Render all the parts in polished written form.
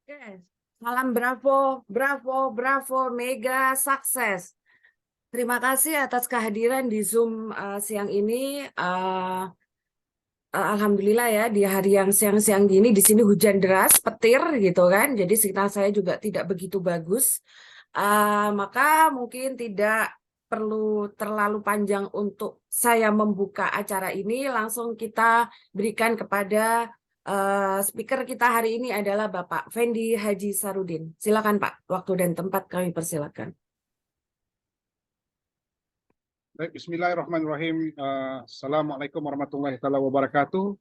Oke, salam Bravo, Bravo, Bravo, mega sukses. Terima kasih atas kehadiran di Zoom siang ini. Alhamdulillah ya, di hari yang siang-siang gini di sini hujan deras, petir gitu kan. Jadi signal saya juga tidak begitu bagus. Maka mungkin tidak perlu terlalu panjang untuk saya membuka acara ini, langsung kita berikan kepada speaker kita hari ini adalah Bapak Fendi Haji Sarudin. Silakan Pak, waktu dan tempat kami persilakan. Baik, bismillahirrahmanirrahim. Assalamualaikum warahmatullahi wabarakatuh.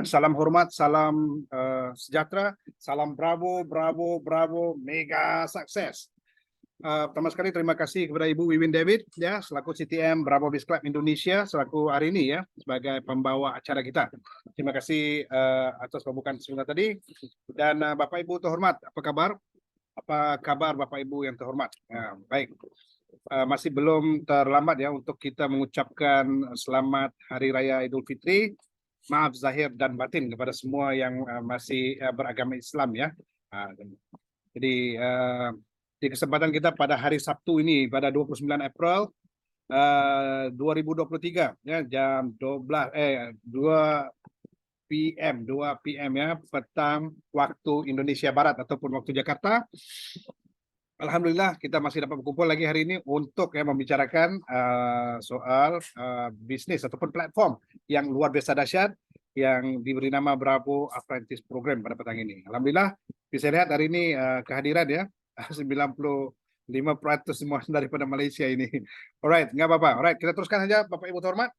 Salam hormat, salam sejahtera, salam bravo, bravo, bravo, mega sukses. Pertama sekali terima kasih kepada Ibu Wiwin David ya selaku CTM Bravo Biz Club Indonesia selaku hari ini ya sebagai pembawa acara kita. Terima kasih atas pembukaan sebentar tadi dan Bapak Ibu terhormat, apa kabar? Apa kabar Bapak Ibu yang terhormat? Baik. Masih belum terlambat ya untuk kita mengucapkan selamat Hari Raya Idul Fitri. Maaf zahir dan batin kepada semua yang masih beragama Islam ya. Jadi di kesempatan kita pada hari Sabtu ini pada 29 April 2023 ya jam 2 PM ya petang waktu Indonesia Barat ataupun waktu Jakarta. Alhamdulillah kita masih dapat berkumpul lagi hari ini untuk ya membicarakan soal bisnis ataupun platform yang luar biasa dahsyat yang diberi nama Bravo Apprentice Program pada petang ini. Alhamdulillah bisa lihat hari ini kehadiran ya 95% semua daripada Malaysia ini. Alright, nggak apa-apa. Alright, kita teruskan saja Bapak Ibu terhormat.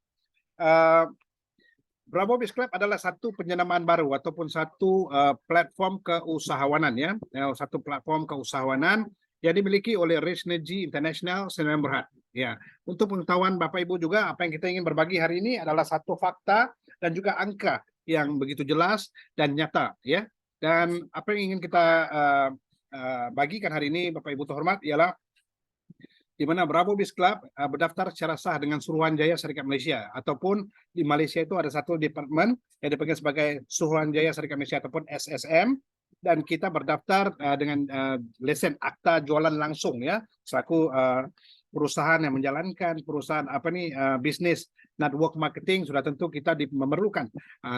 Bravo Biz Club adalah satu penyenamaan baru ataupun satu platform keusahawanan ya, satu platform keusahawanan yang dimiliki oleh Racenergy International Sdn Bhd. Ya, untuk pengetahuan Bapak Ibu juga apa yang kita ingin berbagi hari ini adalah satu fakta dan juga angka yang begitu jelas dan nyata ya. Dan apa yang ingin kita bagikan hari ini Bapak Ibu terhormat ialah di mana Bravo Biz Club berdaftar secara sah dengan Suruhanjaya Syarikat Malaysia ataupun di Malaysia itu ada satu departemen yang dipanggil sebagai Suruhanjaya Syarikat Malaysia ataupun SSM dan kita berdaftar dengan lesen akta jualan langsung ya selaku perusahaan yang menjalankan perusahaan bisnis network marketing sudah tentu kita memerlukan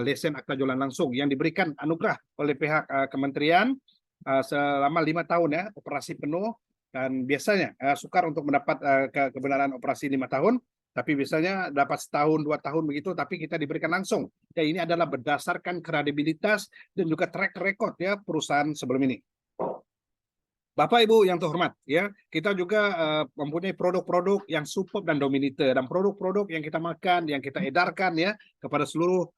lesen akta jualan langsung yang diberikan anugerah oleh pihak kementerian selama 5 tahun ya operasi penuh. Dan biasanya sukar untuk mendapat kebenaran operasi 5 tahun, tapi biasanya dapat setahun 2 tahun begitu, tapi kita diberikan langsung. Dan ini adalah berdasarkan kredibilitas dan juga track record ya perusahaan sebelum ini. Bapak Ibu yang terhormat ya, kita juga mempunyai produk-produk yang superb dan dominator dan produk-produk yang kita makan, yang kita edarkan ya kepada seluruh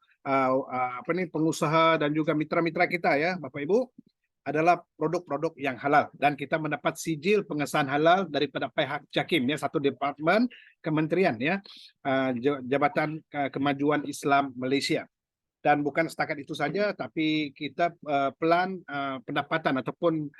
pengusaha dan juga mitra-mitra kita ya, Bapak Ibu. Adalah produk-produk yang halal dan kita mendapat sijil pengesahan halal daripada pihak JAKIM ya satu departemen kementerian ya Jabatan Kemajuan Islam Malaysia dan bukan setakat itu saja tapi kita pelan pendapatan ataupun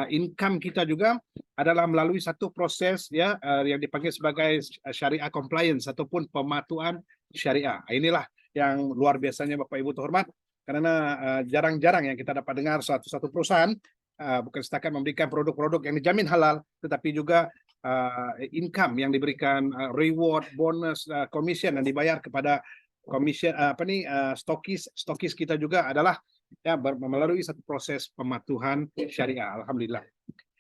income kita juga adalah melalui satu proses ya yang dipanggil sebagai syariah compliance ataupun pematuhan syariah. Inilah yang luar biasanya Bapak Ibu terhormat. Karena jarang-jarang yang kita dapat dengar satu perusahaan bukan setakat memberikan produk-produk yang dijamin halal, tetapi juga income yang diberikan reward, bonus, commission yang dibayar kepada commission stokis kita juga adalah ya melalui satu proses pematuhan syariah. Alhamdulillah.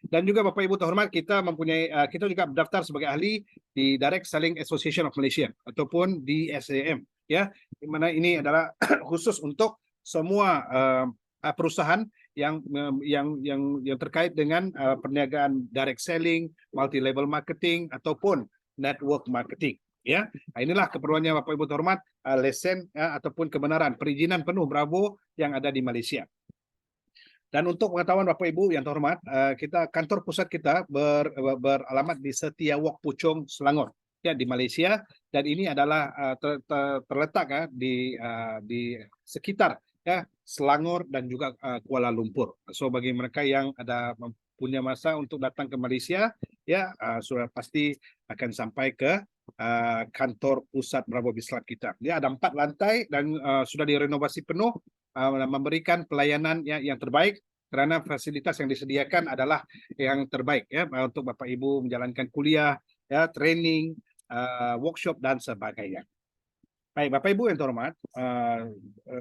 Dan juga Bapak Ibu terhormat kita mempunyai kita juga berdaftar sebagai ahli di Direct Selling Association of Malaysia ataupun di SAM ya, di mana ini adalah khusus untuk semua perusahaan yang terkait dengan perniagaan direct selling, multi level marketing ataupun network marketing ya. Nah, inilah keperluannya Bapak Ibu terhormat lesen ataupun kebenaran perizinan penuh Bravo yang ada di Malaysia. Dan untuk pengetahuan Bapak Ibu yang terhormat, kita kantor pusat kita beralamat di Setiawok Puchong, Selangor ya di Malaysia dan ini adalah terletak di sekitar ya Selangor dan juga Kuala Lumpur. So bagi mereka yang ada punya masa untuk datang ke Malaysia ya sudah pasti akan sampai ke kantor pusat Bravo Biz Club kita. Dia ada 4 lantai dan sudah direnovasi penuh memberikan pelayanan yang terbaik karena fasilitas yang disediakan adalah yang terbaik ya untuk Bapak Ibu menjalankan kuliah ya training workshop dan sebagainya. Baik, Bapak Ibu yang terhormat,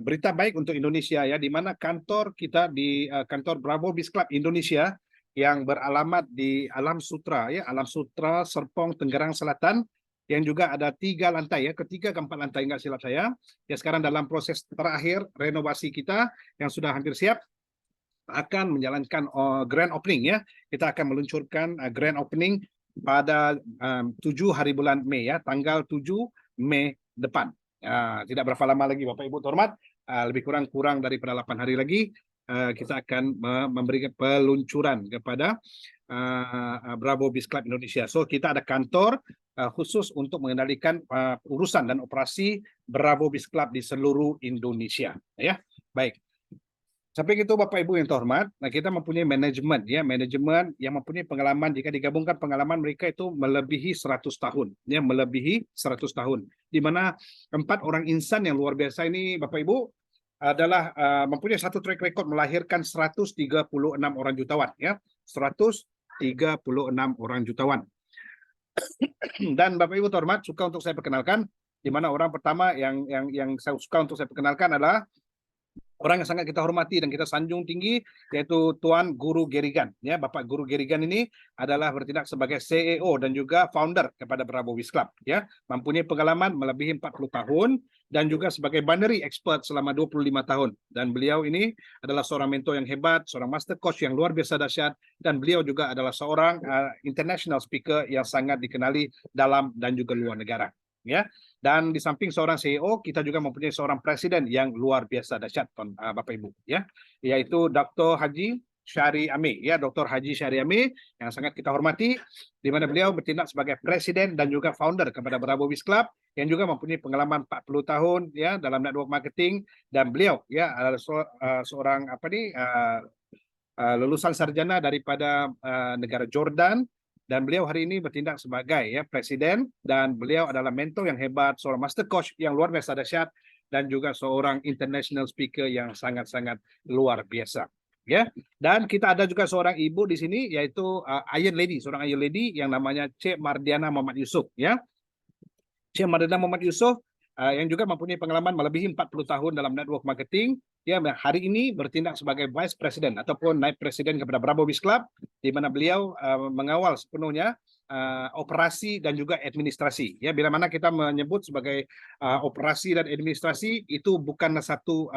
berita baik untuk Indonesia ya, di mana kantor kita di kantor Bravo Biz Club Indonesia yang beralamat di Alam Sutra, ya, Alam Sutra Serpong, Tenggerang Selatan, yang juga ada 3 lantai, ya, ketiga ke 4 lantai, nggak silap saya. Ya, sekarang dalam proses terakhir renovasi kita yang sudah hampir siap, akan menjalankan grand opening, ya. Kita akan meluncurkan grand opening pada 7 hari bulan Mei, ya, tanggal 7 Mei depan. Tidak berapa lama lagi Bapak Ibu terhormat, lebih kurang daripada 8 hari lagi kita akan memberikan peluncuran kepada Bravo Beach Club Indonesia. So kita ada kantor khusus untuk mengendalikan urusan dan operasi Bravo Beach Club di seluruh Indonesia, ya. Baik. Sampai itu Bapak Ibu yang terhormat, nah kita mempunyai manajemen, ya, manajemen yang mempunyai pengalaman, jika digabungkan pengalaman mereka itu melebihi 100 tahun, ya, melebihi 100 tahun. Di mana 4 orang insan yang luar biasa ini Bapak Ibu adalah mempunyai satu track record melahirkan 136 orang jutawan, ya, 136 orang jutawan. Dan Bapak Ibu terhormat, suka untuk saya perkenalkan, di mana orang pertama yang saya suka untuk saya perkenalkan adalah orang yang sangat kita hormati dan kita sanjung tinggi, yaitu Tuan Guru Gerigan, ya. Bapak Guru Gerigan ini adalah bertindak sebagai CEO dan juga founder kepada Bravo Beach Club, ya. Mempunyai pengalaman melebihi 40 tahun dan juga sebagai binary expert selama 25 tahun. Dan beliau ini adalah seorang mentor yang hebat, seorang master coach yang luar biasa dahsyat, dan beliau juga adalah seorang international speaker yang sangat dikenali dalam dan juga luar negara, ya. Dan di samping seorang CEO, kita juga mempunyai seorang presiden yang luar biasa dahsyat, Bapak Ibu, ya, yaitu Dr. Haji Syari Ame, ya, Dr. Haji Syari Ame yang sangat kita hormati, di mana beliau bertindak sebagai presiden dan juga founder kepada Bravo Beach Club, yang juga mempunyai pengalaman 40 tahun, ya, dalam network marketing, dan beliau, ya, adalah seorang lulusan sarjana daripada negara Jordan. Dan beliau hari ini bertindak sebagai, ya, presiden, dan beliau adalah mentor yang hebat, seorang master coach yang luar biasa dahsyat, dan juga seorang international speaker yang sangat-sangat luar biasa, ya. Dan kita ada juga seorang ibu di sini, yaitu Iron Lady, seorang Iron Lady yang namanya Cik Mardiana Muhammad Yusuf, ya. Cik Mardiana Muhammad Yusuf yang juga mempunyai pengalaman melebihi 40 tahun dalam network marketing. Dia hari ini bertindak sebagai Vice President ataupun Naib Presiden kepada Bravo Beach Club, di mana beliau mengawal sepenuhnya operasi dan juga administrasi. Ya, bila mana kita menyebut sebagai operasi dan administrasi itu bukanlah satu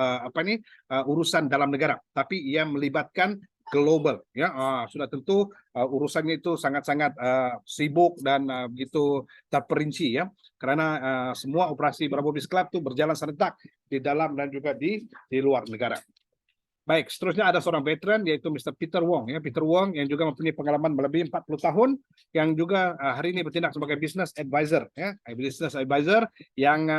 urusan dalam negara, tapi ia melibatkan global, ya. Sudah tentu urusannya itu sangat-sangat sibuk dan begitu terperinci, ya, karena semua operasi Bravo Beach Club itu berjalan serentak di dalam dan juga di luar negara. Baik, seterusnya ada seorang veteran yaitu Mr. Peter Wong, ya, Peter Wong yang juga mempunyai pengalaman melebihi 40 tahun, yang juga hari ini bertindak sebagai business advisor, ya, business advisor yang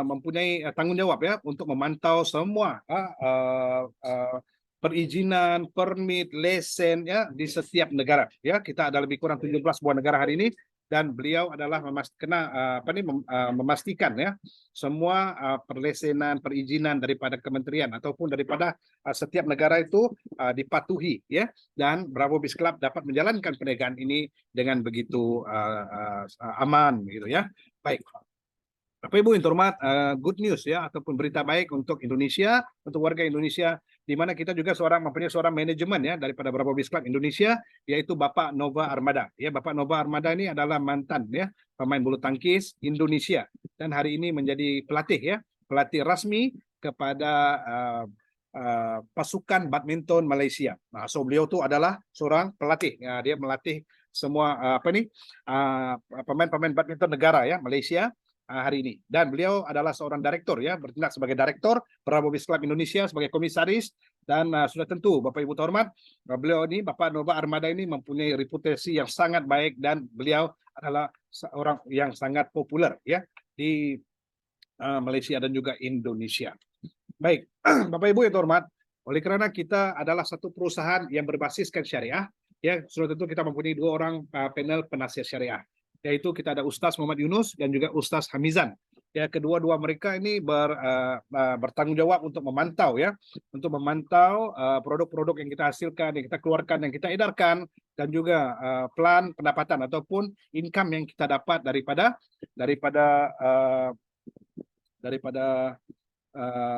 mempunyai tanggung jawab, ya, untuk memantau semua perizinan, permit, lesen, ya, di setiap negara, ya. Kita ada lebih kurang 17 buah negara hari ini, dan beliau adalah memastikan, ya, semua perlesenan, perizinan daripada kementerian ataupun daripada setiap negara itu dipatuhi, ya, dan Bravo Beach Club dapat menjalankan perniagaan ini dengan begitu aman, gitu, ya. Baik. Bapak Ibu yang terhormat, good news, ya, ataupun berita baik untuk Indonesia, untuk warga Indonesia, di mana kita juga mempunyai seorang manajemen, ya, daripada Bravo Beach Club Indonesia, yaitu Bapak Nova Armada. Ya, Bapak Nova Armada ini adalah mantan, ya, pemain bulu tangkis Indonesia, dan hari ini menjadi pelatih, ya, pelatih rasmi kepada pasukan badminton Malaysia. Nah, so beliau itu adalah seorang pelatih. Ya, dia melatih semua pemain-pemain badminton negara, ya, Malaysia hari ini. Dan beliau adalah seorang direktur, ya, bertindak sebagai direktur Bravo Beach Club Indonesia sebagai komisaris, dan sudah tentu Bapak Ibu terhormat, beliau ini, Bapak Nova Armada ini mempunyai reputasi yang sangat baik, dan beliau adalah seorang yang sangat populer, ya, di Malaysia dan juga Indonesia. Baik, Bapak Ibu yang terhormat, oleh karena kita adalah satu perusahaan yang berbasiskan syariah, ya, sudah tentu kita mempunyai 2 orang panel penasihat syariah, yaitu kita ada Ustaz Muhammad Yunus dan juga Ustaz Hamizan. Ya, kedua-dua mereka ini bertanggung jawab untuk memantau, ya, untuk memantau produk-produk yang kita hasilkan, yang kita keluarkan, yang kita edarkan, dan juga plan pendapatan ataupun income yang kita dapat daripada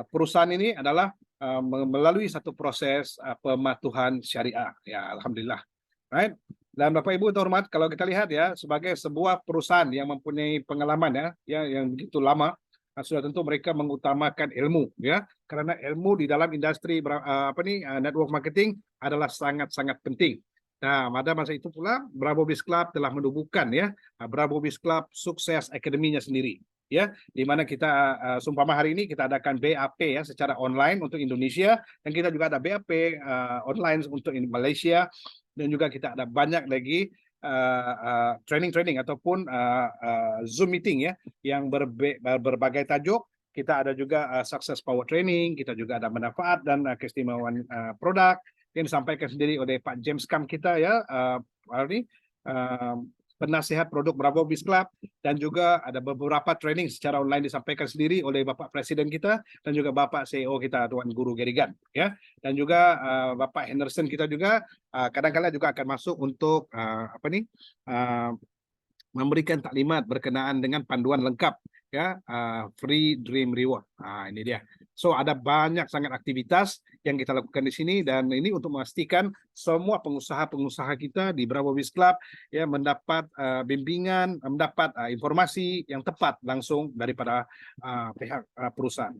perusahaan ini adalah melalui satu proses pematuhan syariah. Ya, alhamdulillah. Right? Dan Bapak Ibu terhormat, kalau kita lihat ya, sebagai sebuah perusahaan yang mempunyai pengalaman yang begitu lama, sudah tentu mereka mengutamakan ilmu ya, karena ilmu di dalam industri network marketing adalah sangat-sangat penting. Nah, pada masa itu pula Bravo Biz Club telah menubuhkan ya Bravo Biz Club Sukses Akademinya sendiri ya, di mana kita seumpama hari ini kita adakan BAP ya secara online untuk Indonesia, dan kita juga ada BAP online untuk Malaysia, dan juga kita ada banyak lagi training ataupun Zoom meeting ya yang berbagai tajuk. Kita ada juga success power training, kita juga ada manfaat dan keistimewaan produk yang disampaikan sendiri oleh Pak James Kam kita ya, penasihat produk Bravo Biz Club, dan juga ada beberapa training secara online disampaikan sendiri oleh Bapak Presiden kita dan juga Bapak CEO kita Tuan Guru Gerigan ya, dan juga Bapak Henderson kita juga kadang-kala juga akan masuk untuk memberikan taklimat berkenaan dengan panduan lengkap ya, free dream reward. Ini dia. So ada banyak sangat aktivitas yang kita lakukan di sini, dan ini untuk memastikan semua pengusaha-pengusaha kita di Bravo Biz Club ya mendapat bimbingan, mendapat informasi yang tepat langsung daripada pihak perusahaan.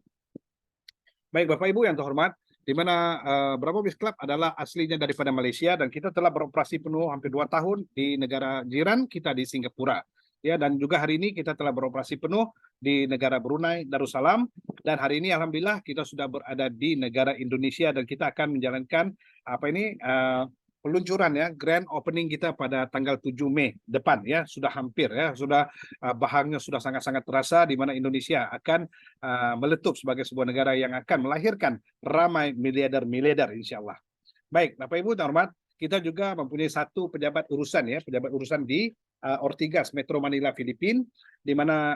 Baik Bapak Ibu yang terhormat, di mana Bravo Biz Club adalah aslinya daripada Malaysia, dan kita telah beroperasi penuh hampir 2 tahun di negara jiran kita di Singapura. Ya, dan juga hari ini kita telah beroperasi penuh di negara Brunei Darussalam, dan hari ini alhamdulillah kita sudah berada di negara Indonesia, dan kita akan menjalankan peluncuran ya, grand opening kita pada tanggal 7 Mei depan ya, sudah hampir ya, sudah bahannya sudah sangat-sangat terasa, di mana Indonesia akan meletup sebagai sebuah negara yang akan melahirkan ramai miliarder insyaallah. Baik, Bapak Ibu terhormat, kita juga mempunyai satu pejabat urusan di Ortigas Metro Manila, Filipina, di mana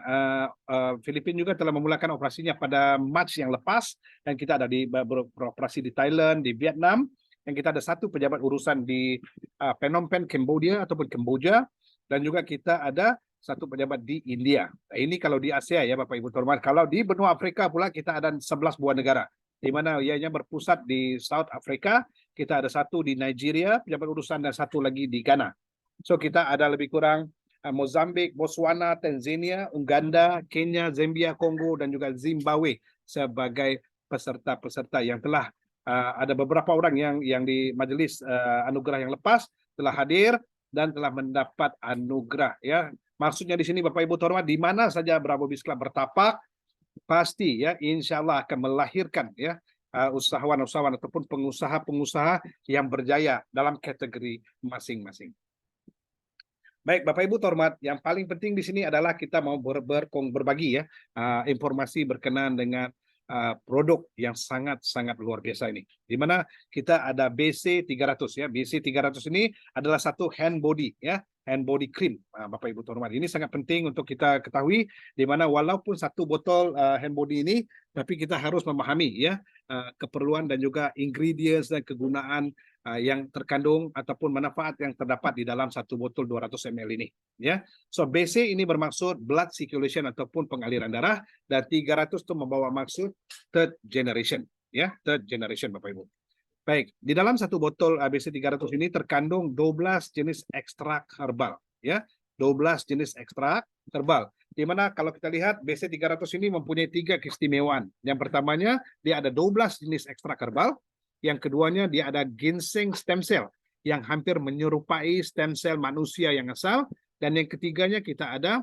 Filipina juga telah memulakan operasinya pada Mac yang lepas, dan kita ada beroperasi di Thailand, di Vietnam, dan kita ada satu pejabat urusan di Phnom Penh, Cambodia ataupun Kamboja, dan juga kita ada satu pejabat di India. Nah, ini kalau di Asia ya Bapak Ibu terhormat. Kalau di benua Afrika pula kita ada 11 buah negara, di mana ianya berpusat di South Africa, kita ada satu di Nigeria, pejabat urusan, dan satu lagi di Ghana. So kita ada lebih kurang Mozambik, Botswana, Tanzania, Uganda, Kenya, Zambia, Kongo, dan juga Zimbabwe sebagai peserta-peserta yang telah ada beberapa orang yang di majelis anugerah yang lepas telah hadir dan telah mendapat anugerah ya. Maksudnya di sini Bapak Ibu terhormat, di mana saja Bravo Biz Club bertapak, pasti ya insyaallah akan melahirkan ya usahawan-usahawan ataupun pengusaha-pengusaha yang berjaya dalam kategori masing-masing. Baik, Bapak Ibu terhormat, yang paling penting di sini adalah kita mau berbagi ya informasi berkenaan dengan produk yang sangat-sangat luar biasa ini. Di mana kita ada BC300 ya. BC300 ini adalah satu hand body ya, hand body cream. Bapak Ibu terhormat, ini sangat penting untuk kita ketahui, di mana walaupun satu botol hand body ini, tapi kita harus memahami ya keperluan dan juga ingredients dan kegunaan yang terkandung ataupun manfaat yang terdapat di dalam satu botol 200 ml ini ya. So BC ini bermaksud blood circulation ataupun pengaliran darah, dan 300 itu membawa maksud third generation ya, third generation Bapak Ibu. Baik, di dalam satu botol BC 300 ini terkandung 12 jenis ekstrak herbal ya, 12 jenis ekstrak herbal. Di mana kalau kita lihat BC 300 ini mempunyai 3 keistimewaan. Yang pertamanya dia ada 12 jenis ekstrak herbal. Yang keduanya dia ada ginseng stem cell yang hampir menyerupai stem cell manusia yang asal, dan yang ketiganya kita ada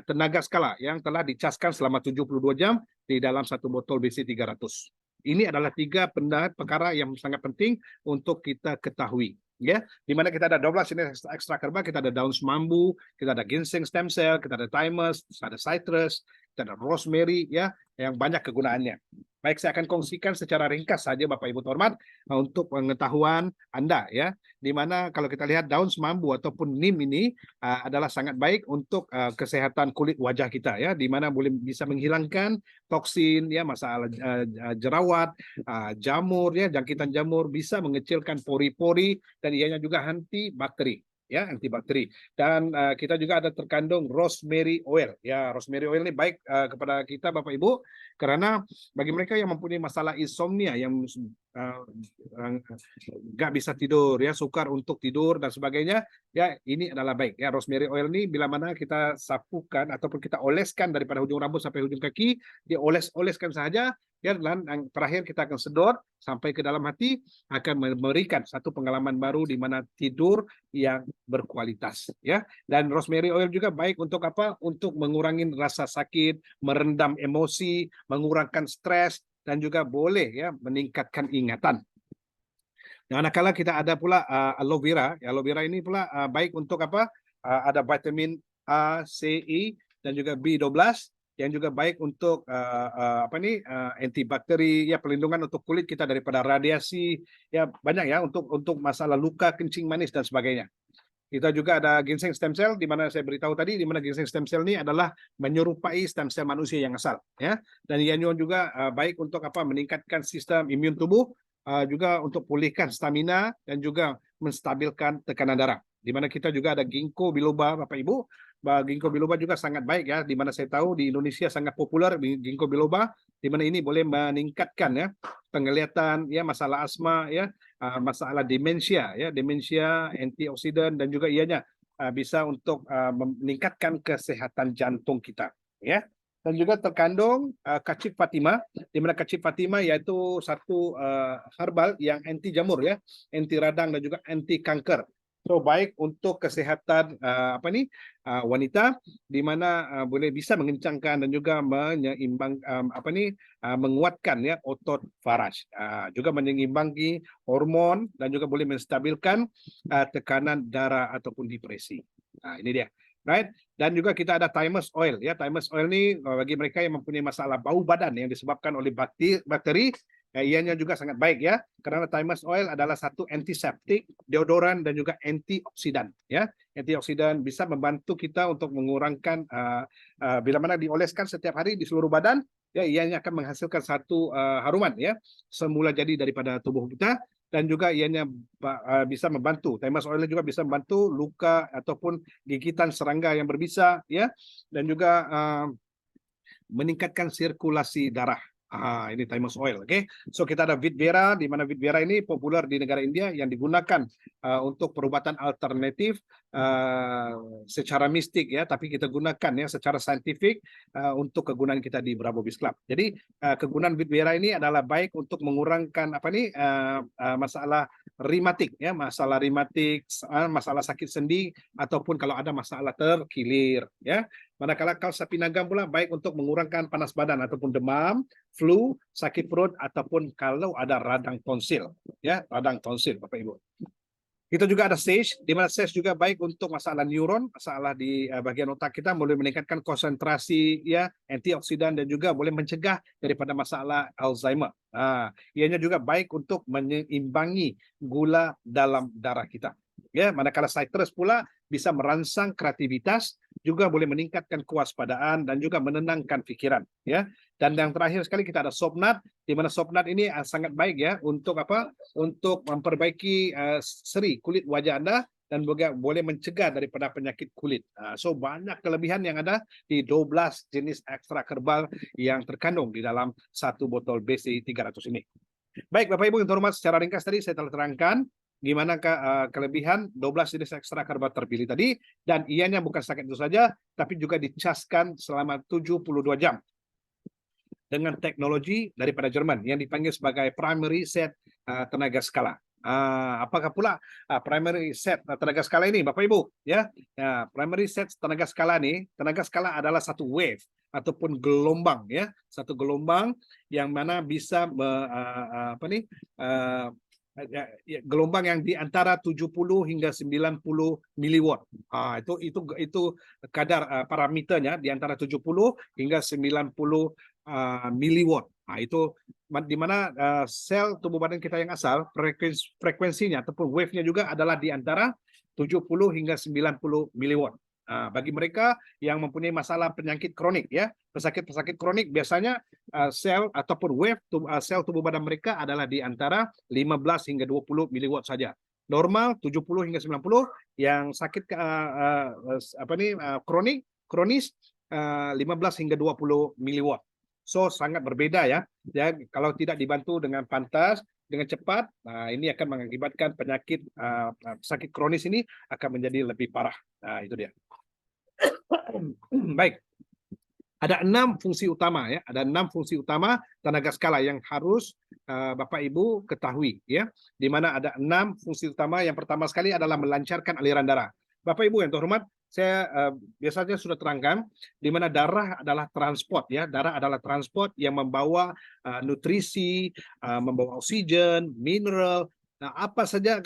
tenaga skala yang telah dicaskan selama 72 jam di dalam satu botol BC 300. Ini adalah 3 perkara yang sangat penting untuk kita ketahui ya, di mana kita ada 12 jenis ekstrak herbal, kita ada daun semambu, kita ada ginseng stem cell, kita ada thymus, ada citrus, kita ada rosemary ya, yang banyak kegunaannya. Baik, saya akan kongsikan secara ringkas saja Bapak Ibu terhormat untuk pengetahuan Anda ya, di mana kalau kita lihat daun semambu ataupun neem ini adalah sangat baik untuk kesehatan kulit wajah kita ya, di mana boleh bisa menghilangkan toksin ya, masalah jerawat, jamur ya, jangkitan jamur, bisa mengecilkan pori-pori, dan ianya juga anti bakteri. ya, antibakteri. Dan kita juga ada terkandung rosemary oil. Ya, rosemary oil ini baik kepada kita Bapak Ibu karena bagi mereka yang mempunyai masalah insomnia yang nggak bisa tidur ya, sukar untuk tidur dan sebagainya, ya ini adalah baik ya. Rosemary oil ini bila mana kita sapukan ataupun kita oleskan daripada hujung rambut sampai hujung kaki, dioles-oleskan saja ya, dan yang terakhir kita akan sedot sampai ke dalam hati, akan memberikan satu pengalaman baru di mana tidur yang berkualitas ya. Dan rosemary oil juga baik untuk apa? Untuk mengurangi rasa sakit, merendam emosi, mengurangkan stres, dan juga boleh ya meningkatkan ingatan. Nah, manakala kita ada pula aloe vera, ya, aloe vera ini pula baik untuk apa? Ada vitamin A, C, E dan juga B12 yang juga baik untuk antibakteri ya, pelindungan untuk kulit kita daripada radiasi ya, banyak ya, untuk masalah luka, kencing manis dan sebagainya. Kita juga ada ginseng stem cell, di mana saya beritahu tadi, di mana ginseng stem cell ini adalah menyerupai stem cell manusia yang asal ya. Dan ianya juga baik untuk apa? Meningkatkan sistem imun tubuh, juga untuk pulihkan stamina dan juga menstabilkan tekanan darah. Di mana kita juga ada ginkgo biloba Bapak Ibu. Ginkgo biloba juga sangat baik ya, di mana saya tahu di Indonesia sangat populer ginkgo biloba, di mana ini boleh meningkatkan ya penglihatan ya, masalah asma ya, masalah demensia ya, demensia, antioksidan, dan juga ianya bisa untuk meningkatkan kesehatan jantung kita ya. Dan juga terkandung kacip Fatima, di mana kacip Fatima yaitu satu herbal yang anti jamur ya, anti radang dan juga anti kanker. So baik untuk kesehatan wanita, di mana boleh bisa mengencangkan dan juga menyeimbang menguatkan ya otot faras, juga menyeimbangi hormon dan juga boleh menstabilkan tekanan darah ataupun depresi. Nah, ini dia. Right? Dan juga kita ada thymus oil ya. Thymus oil ini bagi mereka yang mempunyai masalah bau badan yang disebabkan oleh bakteri, ianya juga sangat baik ya, karena thymus oil adalah satu antiseptik, deodoran dan juga antioksidan ya. Antioksidan bisa membantu kita untuk mengurangkan bila mana dioleskan setiap hari di seluruh badan ya, ianya akan menghasilkan satu haruman ya, semula jadi daripada tubuh kita. Dan juga ianya bisa membantu, thymus oil juga bisa membantu luka ataupun gigitan serangga yang berbisa ya, dan juga meningkatkan sirkulasi darah. Ini thymus oil, oke. So kita ada wheat vera, di mana wheat vera ini populer di negara India yang digunakan untuk perubatan alternatif secara mistik ya, tapi kita gunakan ya secara saintifik untuk kegunaan kita di Bravo Biz Club. Jadi kegunaan wheat vera ini adalah baik untuk mengurangkan masalah rematik ya, masalah masalah sakit sendi ataupun kalau ada masalah terkilir ya. Manakala kaos sapi nagam pula baik untuk mengurangkan panas badan ataupun demam, flu, sakit perut ataupun kalau ada radang tonsil ya, radang tonsil Bapak Ibu. Kita juga ada sage, di mana sage juga baik untuk masalah neuron, masalah di bagian otak kita, boleh meningkatkan konsentrasi ya, antioksidan dan juga boleh mencegah daripada masalah Alzheimer. Ianya juga baik untuk menyeimbangi gula dalam darah kita. Ya, manakala citrus pula bisa merangsang kreativitas, juga boleh meningkatkan kewaspadaan dan juga menenangkan pikiran ya. Dan yang terakhir sekali kita ada soap nut, di mana soap nut ini sangat baik ya untuk apa? Untuk memperbaiki seri kulit wajah Anda dan juga boleh mencegah daripada penyakit kulit. So banyak kelebihan yang ada di 12 jenis ekstrak herbal yang terkandung di dalam satu botol BC 300 ini. Baik Bapak Ibu yang terhormat, secara ringkas tadi saya telah terangkan gimana kelebihan 12 jenis ekstrak herbal terpilih tadi, dan ianya bukan setakat itu saja, tapi juga dicaskan selama 72 jam dengan teknologi daripada Jerman yang dipanggil sebagai primary set tenaga skala. Apakah pula primary set tenaga skala ini Bapak Ibu ya? Primary set tenaga skala ini, tenaga skala adalah satu wave ataupun gelombang ya, satu gelombang yang mana bisa gelombang yang di antara 70 hingga 90 miliwatt. Itu kadar parameternya di antara 70 hingga 90 miliwatt. Itu di mana sel tubuh badan kita yang asal, frekuensinya ataupun wave-nya juga adalah di antara 70 hingga 90 miliwatt. Bagi mereka yang mempunyai masalah penyakit kronik ya, pesakit kronik, biasanya sel ataupun wave sel tubuh badan mereka adalah di antara 15 hingga 20 miliwatt saja. normal 70 hingga 90, yang sakit kronis 15 hingga 20 miliwatt. So sangat berbeda ya. Ya, kalau tidak dibantu dengan pantas, dengan cepat, nah ini akan mengakibatkan penyakit sakit kronis ini akan menjadi lebih parah. Nah, itu dia. Baik. Ada 6 fungsi utama ya, ada 6 fungsi utama tenaga skala yang harus Bapak Ibu ketahui ya. Di mana ada 6 fungsi utama. Yang pertama sekali adalah melancarkan aliran darah. Bapak Ibu yang terhormat, saya biasanya sudah terangkan di mana darah adalah transport ya. Darah adalah transport yang membawa nutrisi, membawa oksigen, mineral. Nah, apa saja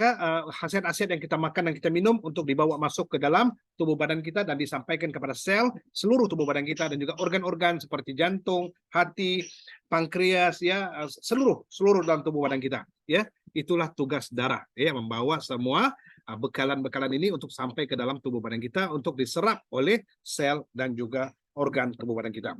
khasiat-khasiat yang kita makan dan kita minum untuk dibawa masuk ke dalam tubuh badan kita dan disampaikan kepada sel seluruh tubuh badan kita, dan juga organ-organ seperti jantung, hati, pankreas ya, seluruh dalam tubuh badan kita ya. Itulah tugas darah ya, membawa semua bekalan-bekalan ini untuk sampai ke dalam tubuh badan kita untuk diserap oleh sel dan juga organ tubuh badan kita.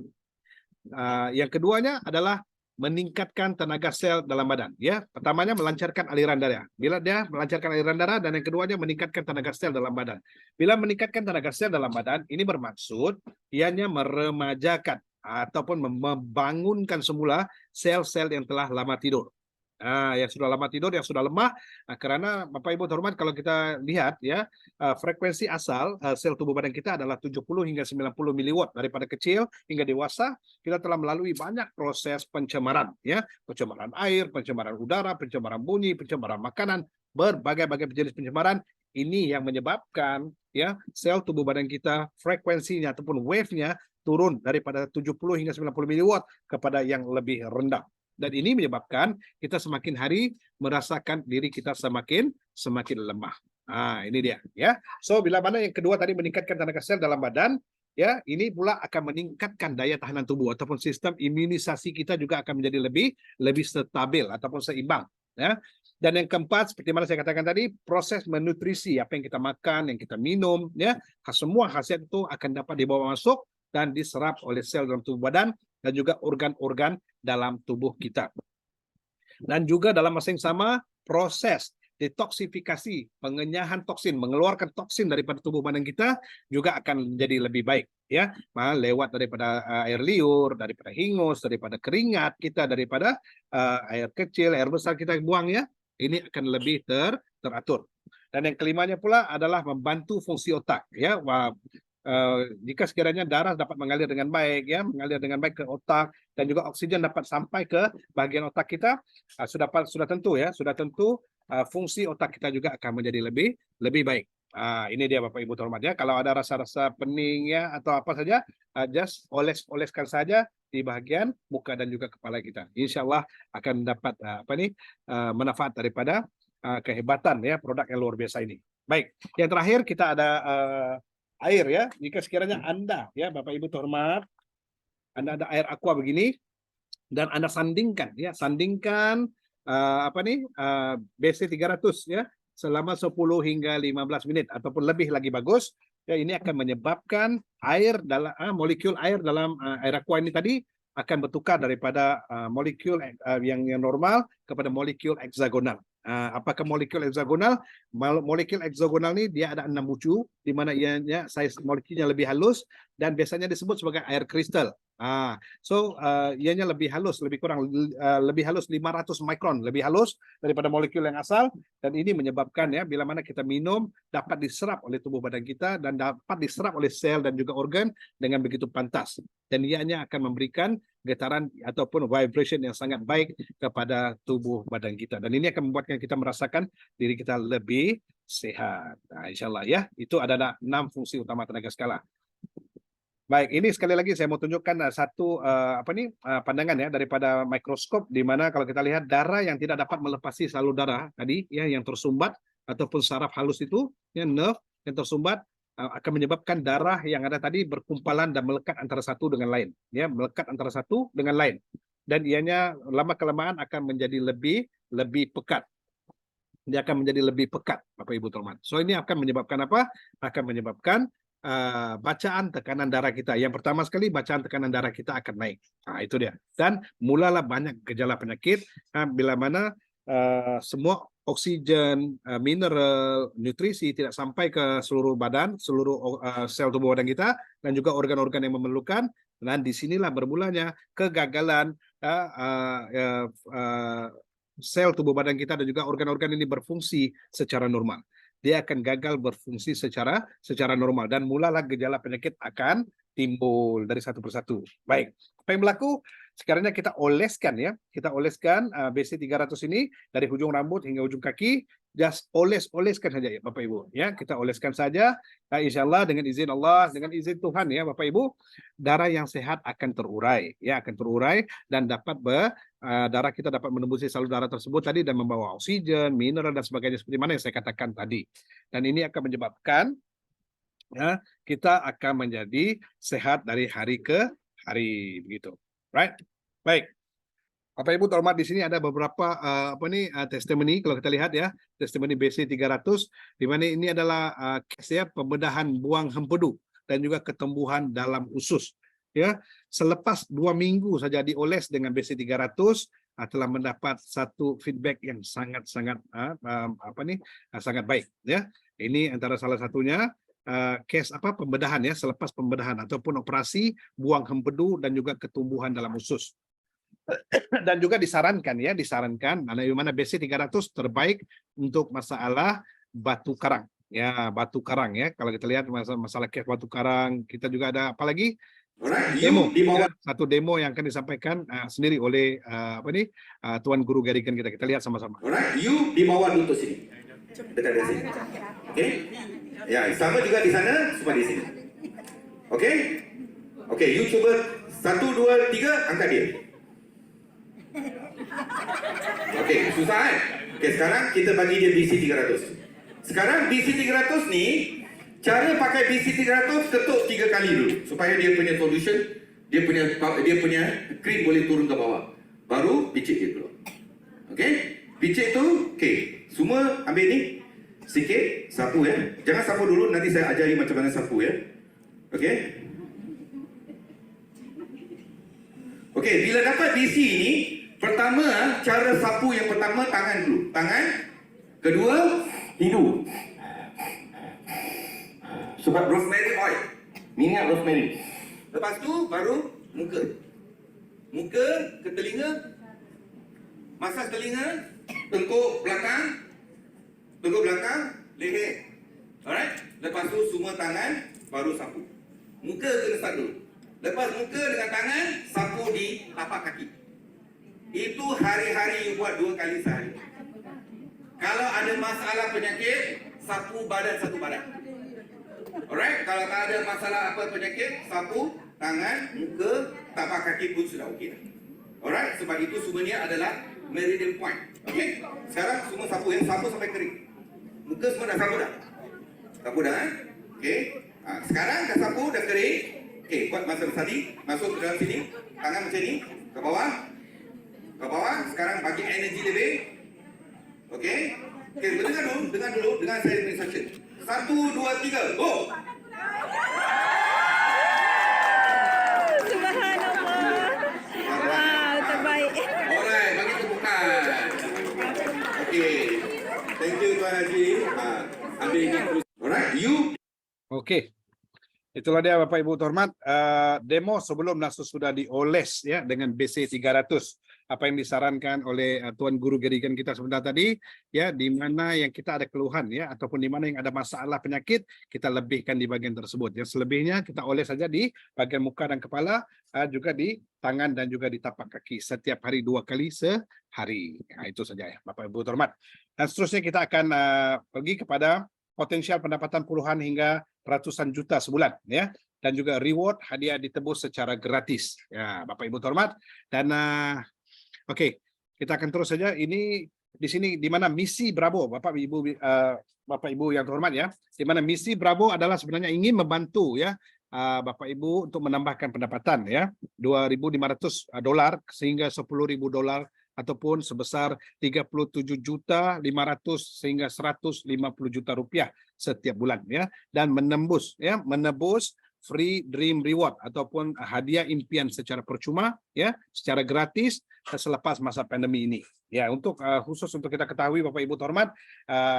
Yang keduanya adalah meningkatkan tenaga sel dalam badan ya. Pertamanya melancarkan aliran darah. Bila dia melancarkan aliran darah, dan yang keduanya meningkatkan tenaga sel dalam badan. Bila meningkatkan tenaga sel dalam badan, ini bermaksud ianya meremajakan ataupun membangunkan semula sel-sel yang telah lama tidur. Yang sudah lama tidur, yang sudah lemah, karena Bapak Ibu terhormat, kalau kita lihat ya, frekuensi asal sel tubuh badan kita adalah 70 hingga 90 miliwatt. Daripada kecil hingga dewasa, kita telah melalui banyak proses pencemaran ya, pencemaran air, pencemaran udara, pencemaran bunyi, pencemaran makanan, berbagai-bagai jenis pencemaran. Ini yang menyebabkan ya sel tubuh badan kita frekuensinya ataupun wave-nya turun daripada 70 hingga 90 miliwatt kepada yang lebih rendah. Dan ini menyebabkan kita semakin hari merasakan diri kita semakin lemah. Ini dia ya. So bila mana yang kedua tadi meningkatkan tenaga sel dalam badan ya, ini pula akan meningkatkan daya tahanan tubuh ataupun sistem imunisasi kita juga akan menjadi lebih stabil ataupun seimbang ya. Dan yang keempat, seperti mana saya katakan tadi, proses menutrisi, apa yang kita makan, yang kita minum ya, semua khasiat itu akan dapat dibawa masuk dan diserap oleh sel dalam tubuh badan dan juga organ-organ dalam tubuh kita. Dan juga dalam masa yang sama, proses detoksifikasi, pengenyahan toksin, mengeluarkan toksin daripada tubuh badan kita juga akan menjadi lebih baik ya, lewat daripada air liur, daripada hingus, daripada keringat kita, daripada air kecil, air besar kita buang ya. Ini akan lebih teratur. Dan yang kelimanya pula adalah membantu fungsi otak ya. Jika sekiranya darah dapat mengalir dengan baik ya, mengalir dengan baik ke otak, dan juga oksigen dapat sampai ke bagian otak kita, sudah tentu fungsi otak kita juga akan menjadi lebih baik. Ini dia Bapak Ibu terhormat ya. Kalau ada rasa-rasa pening ya atau apa saja, just oleskan saja di bagian muka dan juga kepala kita. Insya Allah akan dapat manfaat daripada kehebatan ya produk yang luar biasa ini. Baik, yang terakhir kita ada air ya. Jika sekiranya Anda ya Bapak Ibu terhormat, Anda ada air aqua begini dan Anda sandingkan BC 300 ya selama 10 hingga 15 menit ataupun lebih lagi bagus ya. Ini akan menyebabkan air dalam molekul air dalam air aqua ini tadi akan bertukar daripada molekul yang normal kepada molekul heksagonal. Apakah molekul heksagonal? Molekul heksagonal ini dia ada 6 bucu, di mana ianya size molekulnya lebih halus dan biasanya disebut sebagai air kristal. Ianya lebih halus, lebih halus 500 mikron, lebih halus daripada molekul yang asal, dan ini menyebabkan ya bila mana kita minum dapat diserap oleh tubuh badan kita dan dapat diserap oleh sel dan juga organ dengan begitu pantas, dan ianya akan memberikan getaran ataupun vibration yang sangat baik kepada tubuh badan kita, dan ini akan membuatkan kita merasakan diri kita lebih sehat. Insyaallah ya, itu adalah 6 fungsi utama tenaga skala. Baik, ini sekali lagi saya mau tunjukkan satu pandangan ya daripada mikroskop, di mana kalau kita lihat darah yang tidak dapat melepasi salur darah tadi ya, yang tersumbat ataupun saraf halus itu ya, nerve yang tersumbat, akan menyebabkan darah yang ada tadi berkumpalan dan melekat antara satu dengan lain ya, melekat antara satu dengan lain, dan ianya lama kelamaan akan menjadi lebih pekat. Dia akan menjadi lebih pekat Bapak Ibu terhormat. So ini akan menyebabkan apa? Akan menyebabkan bacaan tekanan darah kita. Yang pertama sekali, bacaan tekanan darah kita akan naik. Itu dia. Dan mulalah banyak gejala penyakit bila mana semua oksigen, mineral, nutrisi tidak sampai ke seluruh badan, seluruh sel tubuh badan kita, dan juga organ-organ yang memerlukan. Dan disinilah bermulanya kegagalan sel tubuh badan kita dan juga organ-organ ini berfungsi secara normal. Dia akan gagal berfungsi secara normal dan mulalah gejala penyakit akan timbul dari satu persatu. Baik, apa yang berlaku? Sekarang kita oleskan ya, kita oleskan BC300 ini dari ujung rambut hingga ujung kaki, just oleskan saja ya Bapak Ibu ya, kita oleskan saja. Insyaallah dengan izin Allah, dengan izin Tuhan ya Bapak Ibu, darah yang sehat akan terurai ya, akan terurai dan dapat darah kita dapat menembus salur darah tersebut tadi dan membawa oksigen, mineral dan sebagainya seperti mana yang saya katakan tadi. Dan ini akan menyebabkan ya kita akan menjadi sehat dari hari ke hari begitu. Right? Baik. Bapak Ibu terhormat, di sini ada beberapa testimoni kalau kita lihat ya, testimoni BC300 di mana ini adalah case ya pembedahan buang hempedu dan juga ketumbuhan dalam usus. Ya, selepas 2 minggu saja dioles dengan BC300 telah mendapat satu feedback yang sangat-sangat sangat baik ya. Ini antara salah satunya case pembedahan ya, selepas pembedahan ataupun operasi buang hempedu dan juga ketumbuhan dalam usus. Dan juga disarankan mana BC300 terbaik untuk masalah batu karang. Ya, batu karang ya. Kalau kita lihat masalah case batu karang, kita juga ada apa lagi? Demo, ya, satu demo yang akan disampaikan sendiri oleh Tuan Guru Garikan kita. Kita lihat sama-sama. Alright, you di bawah lutut sini. Dekat dari sini. Oke? Ya, sama juga di sana, semua di sini. Oke? Oke, you coba 1, 2, 3, angkat dia. Oke, susah kan? Oke, sekarang kita bagi dia BC300. Sekarang BC300 ni, cara pakai BC300 ketuk 3 kali dulu supaya dia punya solution, dia punya krim boleh turun ke bawah. Baru picit dia keluar. Okey? Picit tu, okey. Semua ambil ni sikit, sapu ya. Jangan sapu dulu, nanti saya ajari macam mana sapu ya. Okey? Okey, bila dapat BC ni, pertama cara sapu yang pertama tangan dulu. Tangan. Kedua, hidung. Sebab rosemary oil, minyak rosemary. Lepas tu baru muka. Muka ke telinga, masas telinga, tengkuk belakang, leher. Alright? Lepas tu semua tangan baru sapu. Muka kena start dulu. Lepas muka dengan tangan, sapu di tapak kaki. Itu hari-hari buat 2 kali sehari. Kalau ada masalah penyakit, sapu badan satu badan. Alright, kalau tak ada masalah apa penyakit, sapu tangan, muka, tapak kaki pun sudah okey. Alright, sebab itu sebenarnya adalah meridian point. Okey, sekarang semua sapu yang sapu sampai kering. Muka semua dah sapu dah. Sapu dah, okey. Sekarang dah sapu dah kering. Okey, buat masa tadi, masuk ke dalam sini, tangan macam ni, ke bawah. Ke bawah, sekarang bagi energi lebih. Okey. Okey, dengar dulu, dengar saya punya instruction. 1, 2, 3, go! Subhanallah. Wow, terbaik. Alright, bagi tepukan. Okey. Thank you Tuan Haji. Ambil ini terus. Alright, you. Okey. Itulah dia Bapak Ibu terhormat, demo sebelum nasus sudah dioles ya dengan BC300. Apa yang disarankan oleh Tuan Guru Garikan kita sebentar tadi ya, di mana yang kita ada keluhan ya ataupun di mana yang ada masalah penyakit, kita lebihkan di bagian tersebut. Yang selebihnya kita oles saja di bagian muka dan kepala, juga di tangan dan juga di tapak kaki setiap hari 2 kali sehari. Nah, itu saja ya Bapak Ibu terhormat. Dan seterusnya kita akan pergi kepada potensial pendapatan puluhan hingga ratusan juta sebulan ya, dan juga reward hadiah ditebus secara gratis ya Bapak Ibu terhormat. Dan okey, kita akan terus saja. Ini di sini di mana misi Bravo Bapak Ibu yang terhormat ya, di mana misi Bravo adalah sebenarnya ingin membantu ya Bapak Ibu untuk menambahkan pendapatan ya, $2,500 sehingga $10,000 ataupun sebesar 37.500 sehingga 150 juta rupiah setiap bulan ya, dan menebus free dream reward ataupun hadiah impian secara percuma ya, secara gratis selepas masa pandemi ini. Ya, untuk khusus untuk kita ketahui Bapak Ibu terhormat,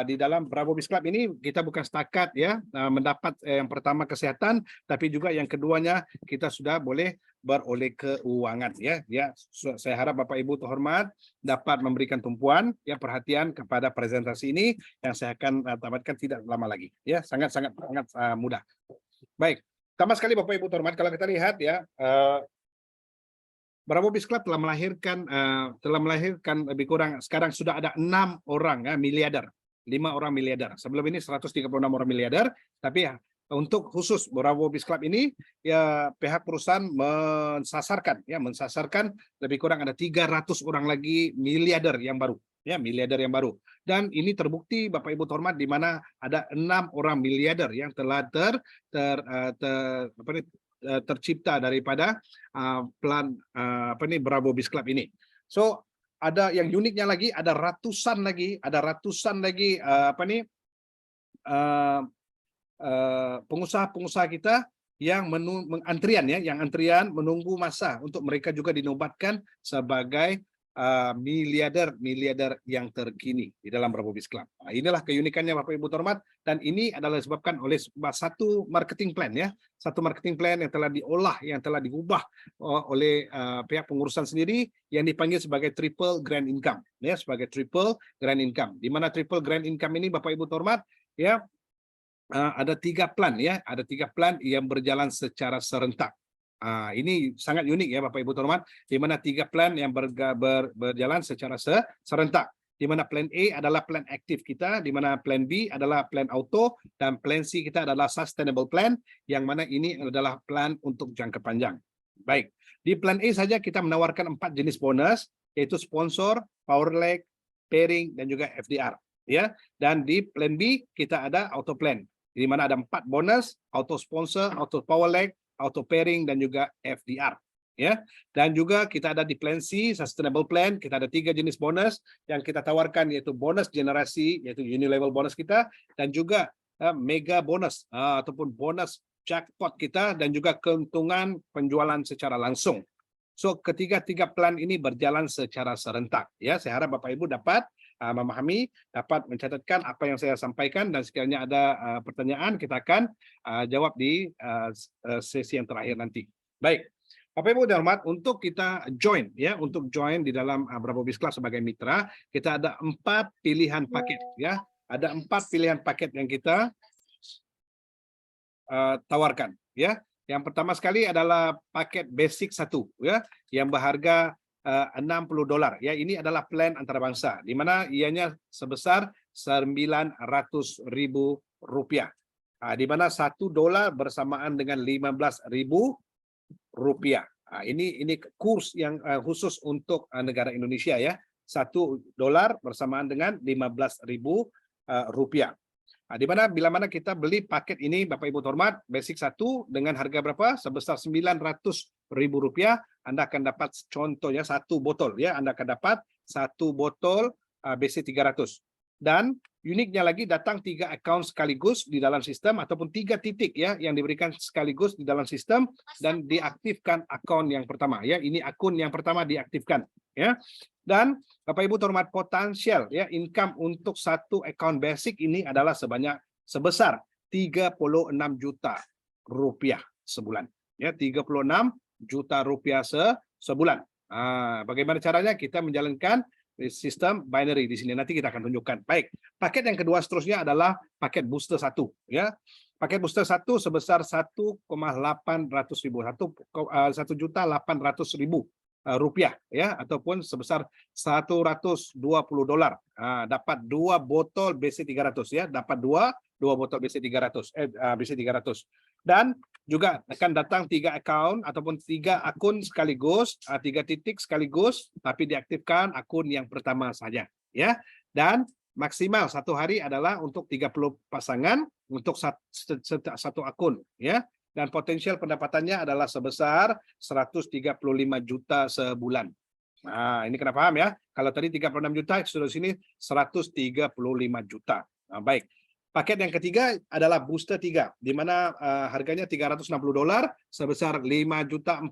di dalam Bravo Biz Club ini kita bukan setakat ya mendapat yang pertama kesehatan, tapi juga yang keduanya kita sudah boleh beroleh keuangan ya. Ya, saya harap Bapak Ibu terhormat dapat memberikan tumpuan ya perhatian kepada presentasi ini yang saya akan tamatkan tidak lama lagi ya, sangat mudah. Baik, sama sekali Bapak Ibu terhormat, kalau kita lihat ya Bravo Biz Club telah melahirkan lebih kurang sekarang sudah ada 6 orang ya, miliarder, 5 orang miliarder. Sebelum ini 136 orang miliarder, tapi ya, untuk khusus Bravo Biz Club ini ya pihak perusahaan mensasarkan lebih kurang ada 300 orang lagi miliarder yang baru. Ya, miliarder yang baru. Dan ini terbukti Bapak Ibu terhormat di mana ada 6 orang miliarder yang telah tercipta daripada plan Bravo Biz Club ini. So ada yang uniknya lagi, ada ratusan lagi pengusaha-pengusaha kita yang antrian menunggu masa untuk mereka juga dinobatkan sebagai miliarder yang terkini di dalam Bravo Biz Club. Nah, inilah keunikannya Bapak Ibu terhormat, dan ini adalah disebabkan oleh satu marketing plan ya, satu marketing plan yang telah diolah, yang telah diubah oleh pihak pengurusan sendiri yang dipanggil sebagai triple grand income ya, sebagai triple grand income. Di mana triple grand income ini Bapak Ibu terhormat ya ada 3 plan ya, ada 3 plan yang berjalan secara serentak. Ini sangat unik ya Bapak Ibu terhormat, di mana 3 plan yang berjalan secara serentak. Di mana plan A adalah plan aktif kita, di mana plan B adalah plan auto, dan plan C kita adalah sustainable plan, yang mana ini adalah plan untuk jangka panjang. Baik, di plan A saja kita menawarkan 4 jenis bonus, yaitu sponsor, power leg, pairing, dan juga FDR. Ya, dan di plan B kita ada auto plan, di mana ada 4 bonus, auto sponsor, auto power leg, auto pairing, dan juga FDR ya. Dan juga kita ada di plan C, sustainable plan, kita ada 3 jenis bonus yang kita tawarkan, yaitu bonus generasi, yaitu unilevel bonus kita, dan juga mega bonus ataupun bonus jackpot kita, dan juga keuntungan penjualan secara langsung. So ketiga-tiga plan ini berjalan secara serentak ya. Saya harap Bapak Ibu dapat memahami, dapat mencatatkan apa yang saya sampaikan, dan sekiranya ada pertanyaan kita akan jawab di sesi yang terakhir nanti. Baik, Bapak Ibu terhormat, untuk kita join ya, untuk join di dalam Bravo Biz Club sebagai mitra, kita ada 4 pilihan paket ya. Ada 4 pilihan paket yang kita tawarkan ya. Yang pertama sekali adalah paket basic 1 ya, yang berharga $60 ya. Ini adalah plan antarabangsa di mana ianya sebesar $900.000, di mana $1 bersamaan dengan $15.000. Ini kurs yang khusus untuk negara Indonesia ya, $1 bersamaan dengan $15.000. Di mana bila mana kita beli paket ini Bapak Ibu terhormat, basic 1 dengan harga berapa? Sebesar $900.000, Anda akan dapat contohnya 1 botol ya, Anda akan dapat 1 botol BC 300. Dan uniknya lagi, datang 3 account sekaligus di dalam sistem, ataupun 3 titik ya yang diberikan sekaligus di dalam sistem, dan diaktifkan akun yang pertama ya. Ini akun yang pertama diaktifkan ya. Dan Bapak Ibu terhormat, potensial ya income untuk 1 account basic ini adalah sebesar $36 juta sebulan ya, $36 juta sebulan. Bagaimana caranya? Kita menjalankan sistem binary di sini, nanti kita akan tunjukkan. Baik, paket yang kedua seterusnya adalah paket booster 1 ya. Paket booster 1 sebesar $1.800.000 ya, ataupun sebesar $120. Dapat 2 botol BC 300 ya, dapat 2 botol BC 300 BC 300. Dan juga akan datang 3 account ataupun 3 akun sekaligus, 3 titik sekaligus, tapi diaktifkan akun yang pertama saja ya. Dan maksimal 1 hari adalah untuk 30 pasangan untuk satu akun ya. Dan potensial pendapatannya adalah sebesar 135 juta sebulan. Nah, ini kena paham ya. Kalau tadi 36 juta, sudah sini 135 juta. Nah, baik. Paket yang ketiga adalah booster 3, di mana harganya $360 sebesar Rp5.400.000.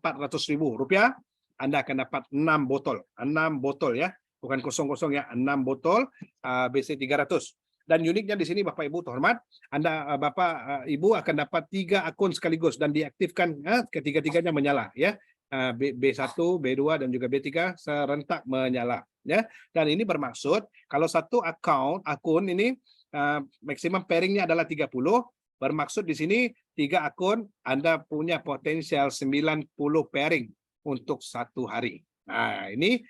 Anda akan dapat 6 botol, 6 botol ya, bukan kosong-kosong ya, 6 botol BC 300. Dan uniknya di sini Bapak Ibu terhormat, Anda Bapak Ibu akan dapat 3 akun sekaligus dan diaktifkan ketiga-tiganya menyala ya. B1, B2 dan juga B3 serentak menyala ya. Dan ini bermaksud kalau satu akun ini maksimum pairingnya adalah 30, bermaksud di sini 3 akun Anda punya potensial 90 pairing untuk satu hari. Nah, ini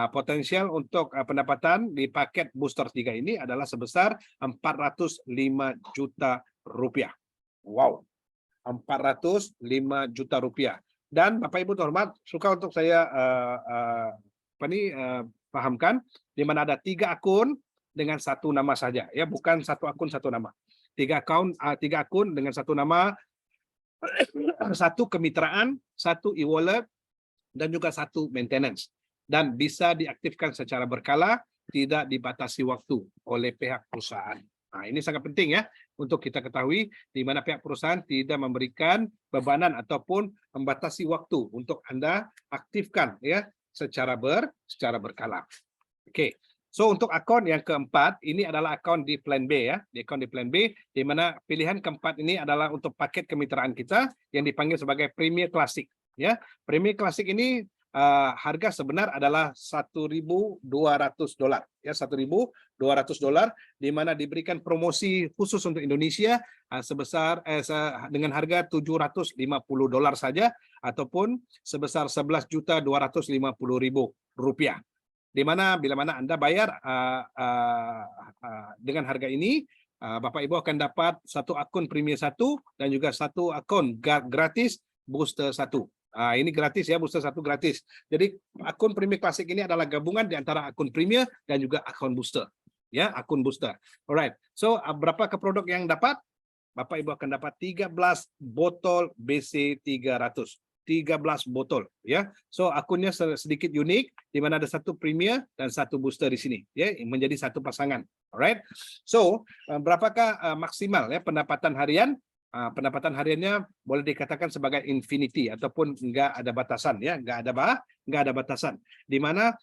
potensial untuk pendapatan di paket booster 3 ini adalah sebesar Rp405 juta. Wow, Rp405 juta. Dan Bapak Ibu terhormat, suka untuk saya pahamkan, di mana ada 3 akun dengan satu nama saja, ya, bukan satu akun satu nama. 3 akun dengan satu nama, satu kemitraan, satu e-wallet, dan juga satu maintenance. Dan bisa diaktifkan secara berkala, tidak dibatasi waktu oleh pihak perusahaan. Nah, ini sangat penting ya untuk kita ketahui, di mana pihak perusahaan tidak memberikan bebanan ataupun membatasi waktu untuk Anda aktifkan ya secara berkala. Oke. So untuk akun yang keempat, ini adalah akun di plan B ya, di akun di plan B, di mana pilihan keempat ini adalah untuk paket kemitraan kita yang dipanggil sebagai Premier Classic ya. Premier Classic ini harga sebenar adalah $1.200 ya, $1.200, di mana diberikan promosi khusus untuk Indonesia sebesar dengan harga $750 saja ataupun sebesar Rp11.250.000, di mana bila mana Anda bayar dengan harga ini, Bapak Ibu akan dapat satu akun Premier 1 dan juga satu akun gratis booster 1. Ini gratis ya, booster 1 gratis. Jadi akun Premier Classic ini adalah gabungan di antara akun Premier dan juga akun booster. Ya, akun booster. Alright. So, berapa ke produk yang dapat? Bapak Ibu akan dapat 13 botol BC 300. 13 botol ya. So akunnya sedikit unik, di mana ada satu Premier dan satu booster di sini ya, menjadi satu pasangan. Alright. So, berapakah maksimal ya pendapatan harian? Pendapatan hariannya boleh dikatakan sebagai infinity ataupun enggak ada batasan ya, enggak ada batasan. Di mana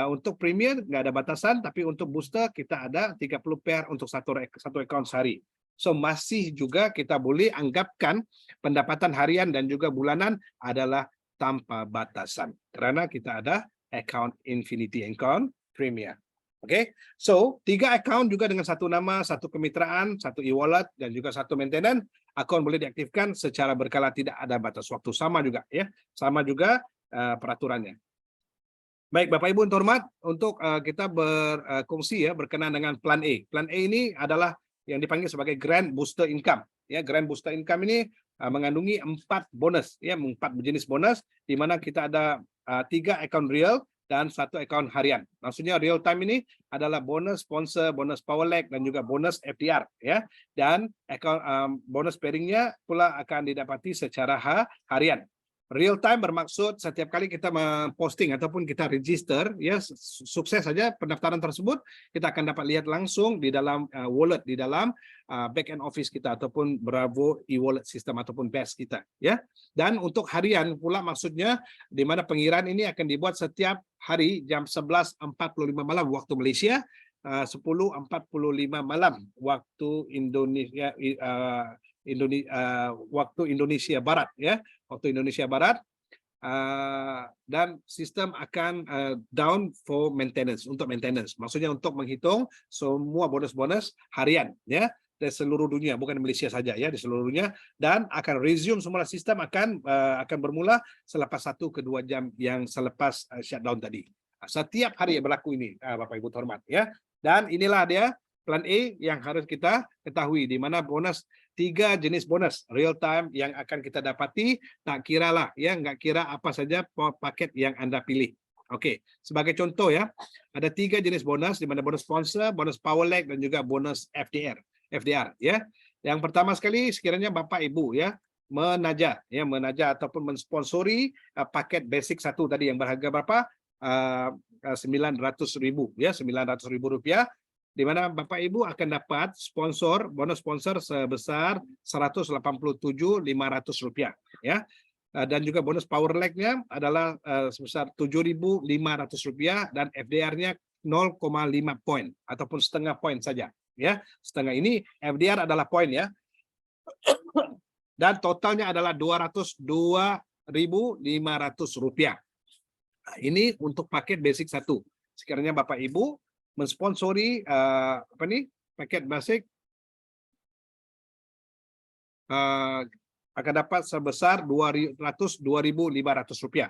untuk Premier enggak ada batasan, tapi untuk booster kita ada 30 pair untuk satu account sehari. So masih juga kita boleh anggapkan pendapatan harian dan juga bulanan adalah tanpa batasan karena kita ada account infinity, account Premier. Oke, so 3 account juga dengan satu nama, satu kemitraan, satu e-wallet dan juga satu maintenance. Akun boleh diaktifkan secara berkala, tidak ada batas waktu, sama juga ya, sama juga peraturannya. Baik Bapak Ibu terhormat, untuk kita berkongsi ya berkenaan dengan plan A. Plan A ini adalah yang dipanggil sebagai Grand Booster Income. Ya, Grand Booster Income ini mengandungi 4 bonus, ya, 4 jenis bonus, di mana kita ada 3 account real dan 1 account harian. Maksudnya real time ini adalah bonus sponsor, bonus power lag dan juga bonus FDR, ya. Dan account bonus pairingnya pula akan didapati secara harian. Real time bermaksud setiap kali kita memposting ataupun kita register, ya, sukses saja pendaftaran tersebut, kita akan dapat lihat langsung di dalam wallet, di dalam back end office kita ataupun Bravo e-wallet system ataupun BES kita, ya. Dan untuk harian pula maksudnya di mana pengiraan ini akan dibuat setiap hari jam 11.45 malam waktu Malaysia, 10.45 malam waktu Indonesia, waktu Indonesia Barat, ya, waktu Indonesia Barat, dan sistem akan down for maintenance, untuk maintenance, maksudnya untuk menghitung semua bonus-bonus harian, ya, dari seluruh dunia, bukan Malaysia saja, ya, di seluruh dunia, dan akan resume semula sistem akan bermula selepas 1 ke 2 jam yang selepas shutdown tadi. Setiap hari berlaku ini, Bapak Ibu terhormat, ya, dan inilah dia plan A yang harus kita ketahui, di mana bonus 3 jenis bonus real time yang akan kita dapati, tak kiralah ya, nggak kira apa saja paket yang Anda pilih. Oke, sebagai contoh ya, ada 3 jenis bonus, di mana bonus sponsor, bonus power lag dan juga bonus FDR ya. Yang pertama sekali sekiranya Bapak Ibu ya menaja ataupun mensponsori paket basic 1 tadi yang berharga berapa? 900.000 ya, 900.000 rupiah. di mana Bapak Ibu akan dapat bonus sponsor sebesar Rp187.500 ya. Dan juga bonus power lag-nya adalah sebesar Rp7.500 dan FDR-nya 0,5 poin ataupun setengah poin saja ya. Setengah ini FDR adalah poin ya. Dan totalnya adalah Rp202.500. Nah, ini untuk paket basic 1. Sekiranya Bapak Ibu mensponsori paket basic akan dapat sebesar Rp202.500.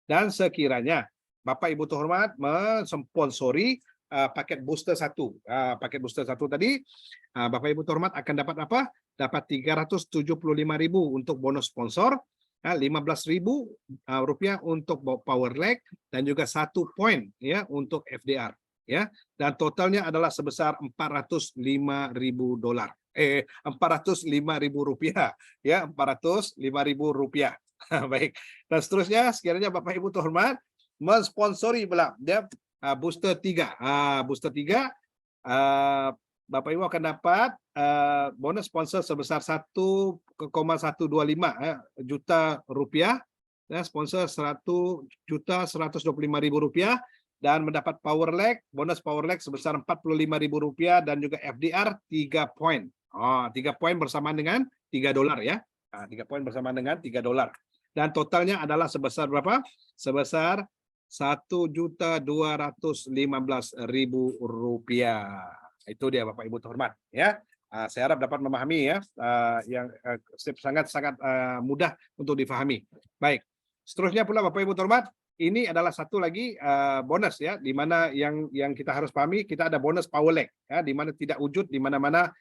Dan sekiranya Bapak Ibu terhormat mensponsori paket booster 1. Paket booster 1 tadi Bapak Ibu terhormat akan dapat apa? Dapat Rp375.000 untuk bonus sponsor, Rp15.000 untuk power lag dan juga 1 poin ya untuk FDR ya. Dan totalnya adalah sebesar $405.000. Rp405.000 ya, Rp405.000. Baik. Dan seterusnya sekiranya Bapak Ibu terhormat mensponsori dia booster 3. Booster 3 Bapak Ibu akan dapat bonus sponsor sebesar 1,125 juta rupiah ya, sponsor Rp1.125.000 dan mendapat bonus power lag sebesar Rp45.000 dan juga FDR 3 poin. 3 poin bersamaan dengan $3 ya. 3 poin bersamaan dengan $3. Dan totalnya adalah sebesar berapa? Sebesar Rp1.215.000. Itu dia Bapak Ibu terhormat ya. Saya harap dapat memahami ya, yang sangat-sangat mudah untuk difahami. Baik. Seterusnya pula Bapak Ibu terhormat, ini adalah satu lagi bonus ya, di mana yang kita harus pahami, kita ada bonus power lag ya, di mana tidak wujud di mana-mana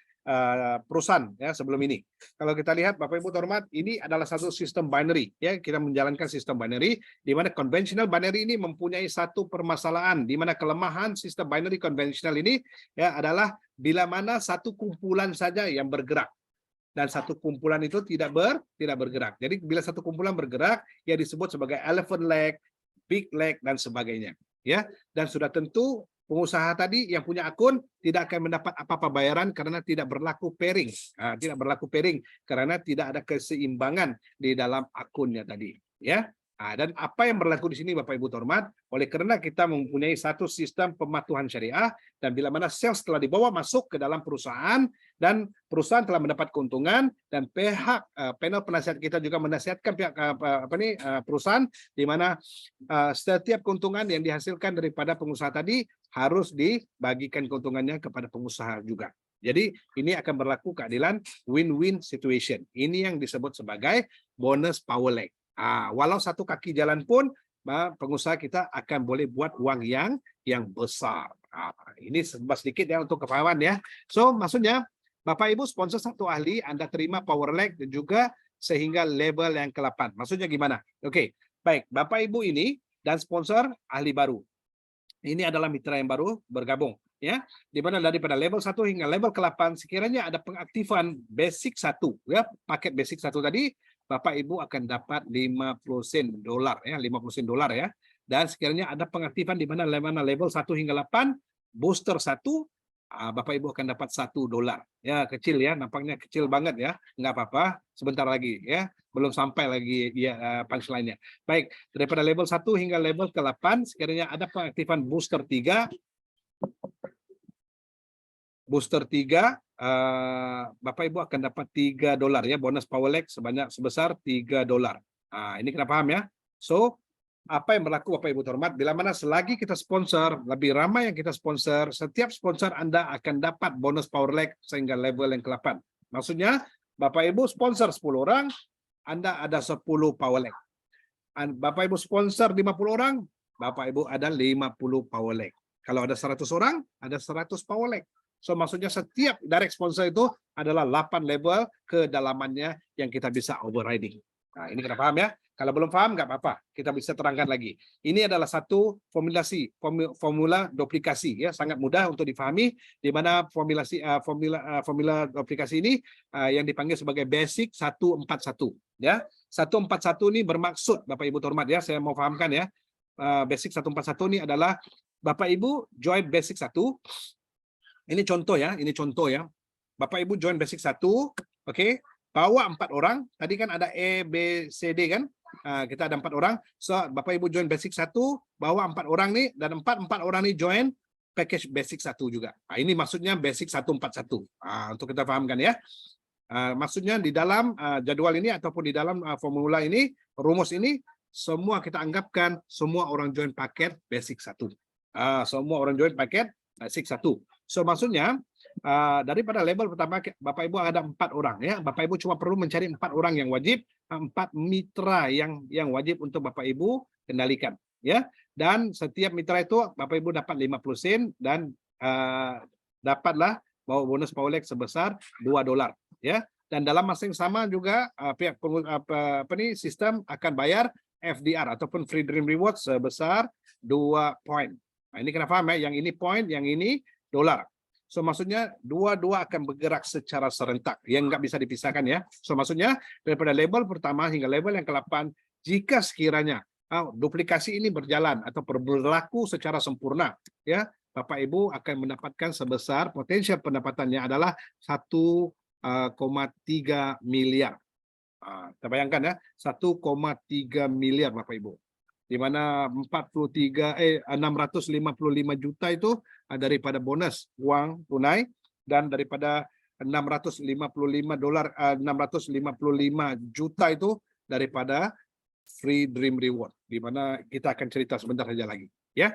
perusahaan ya sebelum ini. Kalau kita lihat Bapak Ibu terhormat, ini adalah satu sistem binary ya, kita menjalankan sistem binary di mana conventional binary ini mempunyai satu permasalahan, di mana kelemahan sistem binary konvensional ini ya adalah bila mana satu kumpulan saja yang bergerak dan satu kumpulan itu tidak bergerak. Jadi bila satu kumpulan bergerak ya disebut sebagai elephant lag, big lag dan sebagainya ya. Dan sudah tentu pengusaha tadi yang punya akun tidak akan mendapat apa-apa bayaran karena tidak berlaku pairing. Tidak berlaku pairing karena tidak ada keseimbangan di dalam akunnya tadi. Ya. Dan apa yang berlaku di sini Bapak Ibu terhormat, oleh karena kita mempunyai satu sistem pematuhan syariah dan bila mana sales telah dibawa masuk ke dalam perusahaan dan perusahaan telah mendapat keuntungan dan pihak panel penasihat kita juga menasihatkan pihak perusahaan di mana setiap keuntungan yang dihasilkan daripada pengusaha tadi harus dibagikan keuntungannya kepada pengusaha juga. Jadi ini akan berlaku keadilan win-win situation. Ini yang disebut sebagai bonus power lag. Walau satu kaki jalan pun pengusaha kita akan boleh buat uang yang besar. Ini sedikit ya untuk kepahaman ya. So maksudnya Bapak Ibu sponsor satu ahli, Anda terima power lag dan juga sehingga level yang ke-8. Maksudnya gimana? Oke, baik. Bapak Ibu ini dan sponsor ahli baru. Ini adalah mitra yang baru bergabung ya. Di mana daripada level 1 hingga level ke-8 sekiranya ada pengaktifan basic 1 ya, paket basic 1 tadi Bapak Ibu akan dapat $50 ya, $50 ya. Dan sekiranya ada pengaktifan di mana level 1 hingga 8 booster 1 Bapak Ibu akan dapat $1 ya, kecil ya, nampaknya kecil banget ya, nggak apa-apa, sebentar lagi ya, belum sampai lagi ya punchline-nya. Baik, daripada level 1 hingga level ke-8 sekiranya ada pengaktifan booster 3 Bapak Ibu akan dapat $3 ya, bonus power lag sebesar $3. Ini kita paham ya. So apa yang berlaku Bapak Ibu terhormat, bila mana selagi kita sponsor, lebih ramai yang kita sponsor, setiap sponsor Anda akan dapat bonus power lag sehingga level yang ke-8. Maksudnya Bapak Ibu sponsor 10 orang, Anda ada 10 power lag. Bapak Ibu sponsor 50 orang, Bapak Ibu ada 50 power lag. Kalau ada 100 orang, ada 100 power lag. So maksudnya setiap direct sponsor itu adalah 8 level kedalamannya yang kita bisa overriding. Ini kita paham ya. Kalau belum paham nggak apa-apa, kita bisa terangkan lagi. Ini adalah satu formula duplikasi ya, sangat mudah untuk difahami di mana formula duplikasi ini yang dipanggil sebagai basic 141 ya. 141 ini bermaksud Bapak Ibu terhormat ya, saya mau pahamkan ya. Basic 141 ini adalah Bapak Ibu join basic 1 Ini contoh ya, ini contoh ya. Bapak Ibu join basic 1, oke, bawa 4 orang. Tadi kan ada A, B, C, D kan? Kita ada 4 orang. So, Bapak Ibu join basic 1, bawa 4 orang nih, dan 4 orang nih join package basic 1 juga. Ini maksudnya basic 141. Untuk kita pahamkan ya. Maksudnya di dalam jadwal ini ataupun di dalam formula ini, rumus ini, semua kita anggapkan semua orang join paket basic 1. Semua orang join paket basic 1. So maksudnya daripada label pertama Bapak Ibu ada 4 orang ya. Bapak Ibu cuma perlu mencari 4 orang yang wajib, 4 mitra yang wajib untuk Bapak Ibu kendalikan ya. Dan setiap mitra itu Bapak Ibu dapat 50 sen dan dapatlah bawa bonus Powerleg sebesar $2 ya. Dan dalam masa yang sama juga pihak sistem akan bayar FDR ataupun Free Dream Reward sebesar 2 poin. Ini kena paham ya, yang ini poin, yang ini dolar. So maksudnya dua-dua akan bergerak secara serentak yang nggak bisa dipisahkan ya. So maksudnya daripada label pertama hingga label yang ke-8, jika sekiranya duplikasi ini berjalan atau berlaku secara sempurna ya, Bapak Ibu akan mendapatkan sebesar potensial pendapatannya adalah 1,3 miliar. Kita bayangkan ya, 1,3 miliar Bapak Ibu. Di mana 655 juta itu daripada bonus uang tunai dan daripada 655 juta itu daripada Free Dream Reward, di mana kita akan cerita sebentar saja lagi ya.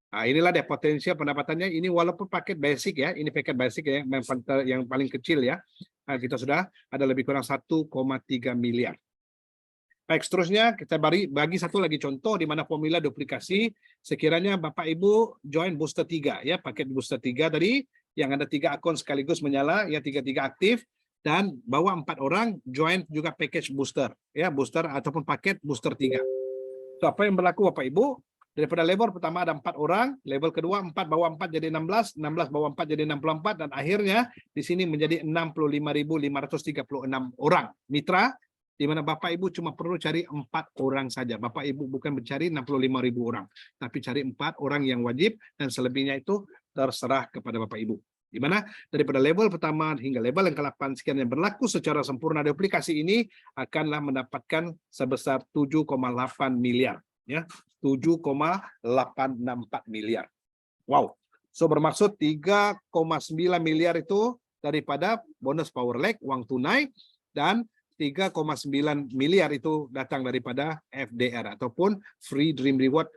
Inilah dia potensial pendapatannya. Ini walaupun paket basic ya, ini paket basic ya yang paling kecil ya. Kita sudah ada lebih kurang 1,3 miliar. Baik, seterusnya kita bagi satu lagi contoh di mana formula duplikasi. Sekiranya Bapak Ibu join booster 3 ya, paket booster 3 tadi yang ada 3 akun sekaligus menyala ya, 3 aktif, dan bawa 4 orang join juga package booster ya, booster ataupun paket booster 3. So, apa yang berlaku Bapak Ibu? Daripada level pertama ada 4 orang, level kedua 4 bawa 4 jadi 16, 16 bawa 4 jadi 64, dan akhirnya di sini menjadi 65.536 orang mitra, di mana Bapak Ibu cuma perlu cari 4 orang saja. Bapak Ibu bukan mencari 65.000 orang, tapi cari 4 orang yang wajib, dan selebihnya itu terserah kepada Bapak Ibu. Di mana daripada level pertama hingga level yang ke-8 sekian yang berlaku secara sempurna, duplikasi ini akanlah mendapatkan sebesar 7,8 miliar. Ya, 7,864 miliar. Wow. So bermaksud 3,9 miliar itu daripada bonus Powerleg, uang tunai, dan 3,9 miliar itu datang daripada FDR ataupun Free Dream Reward,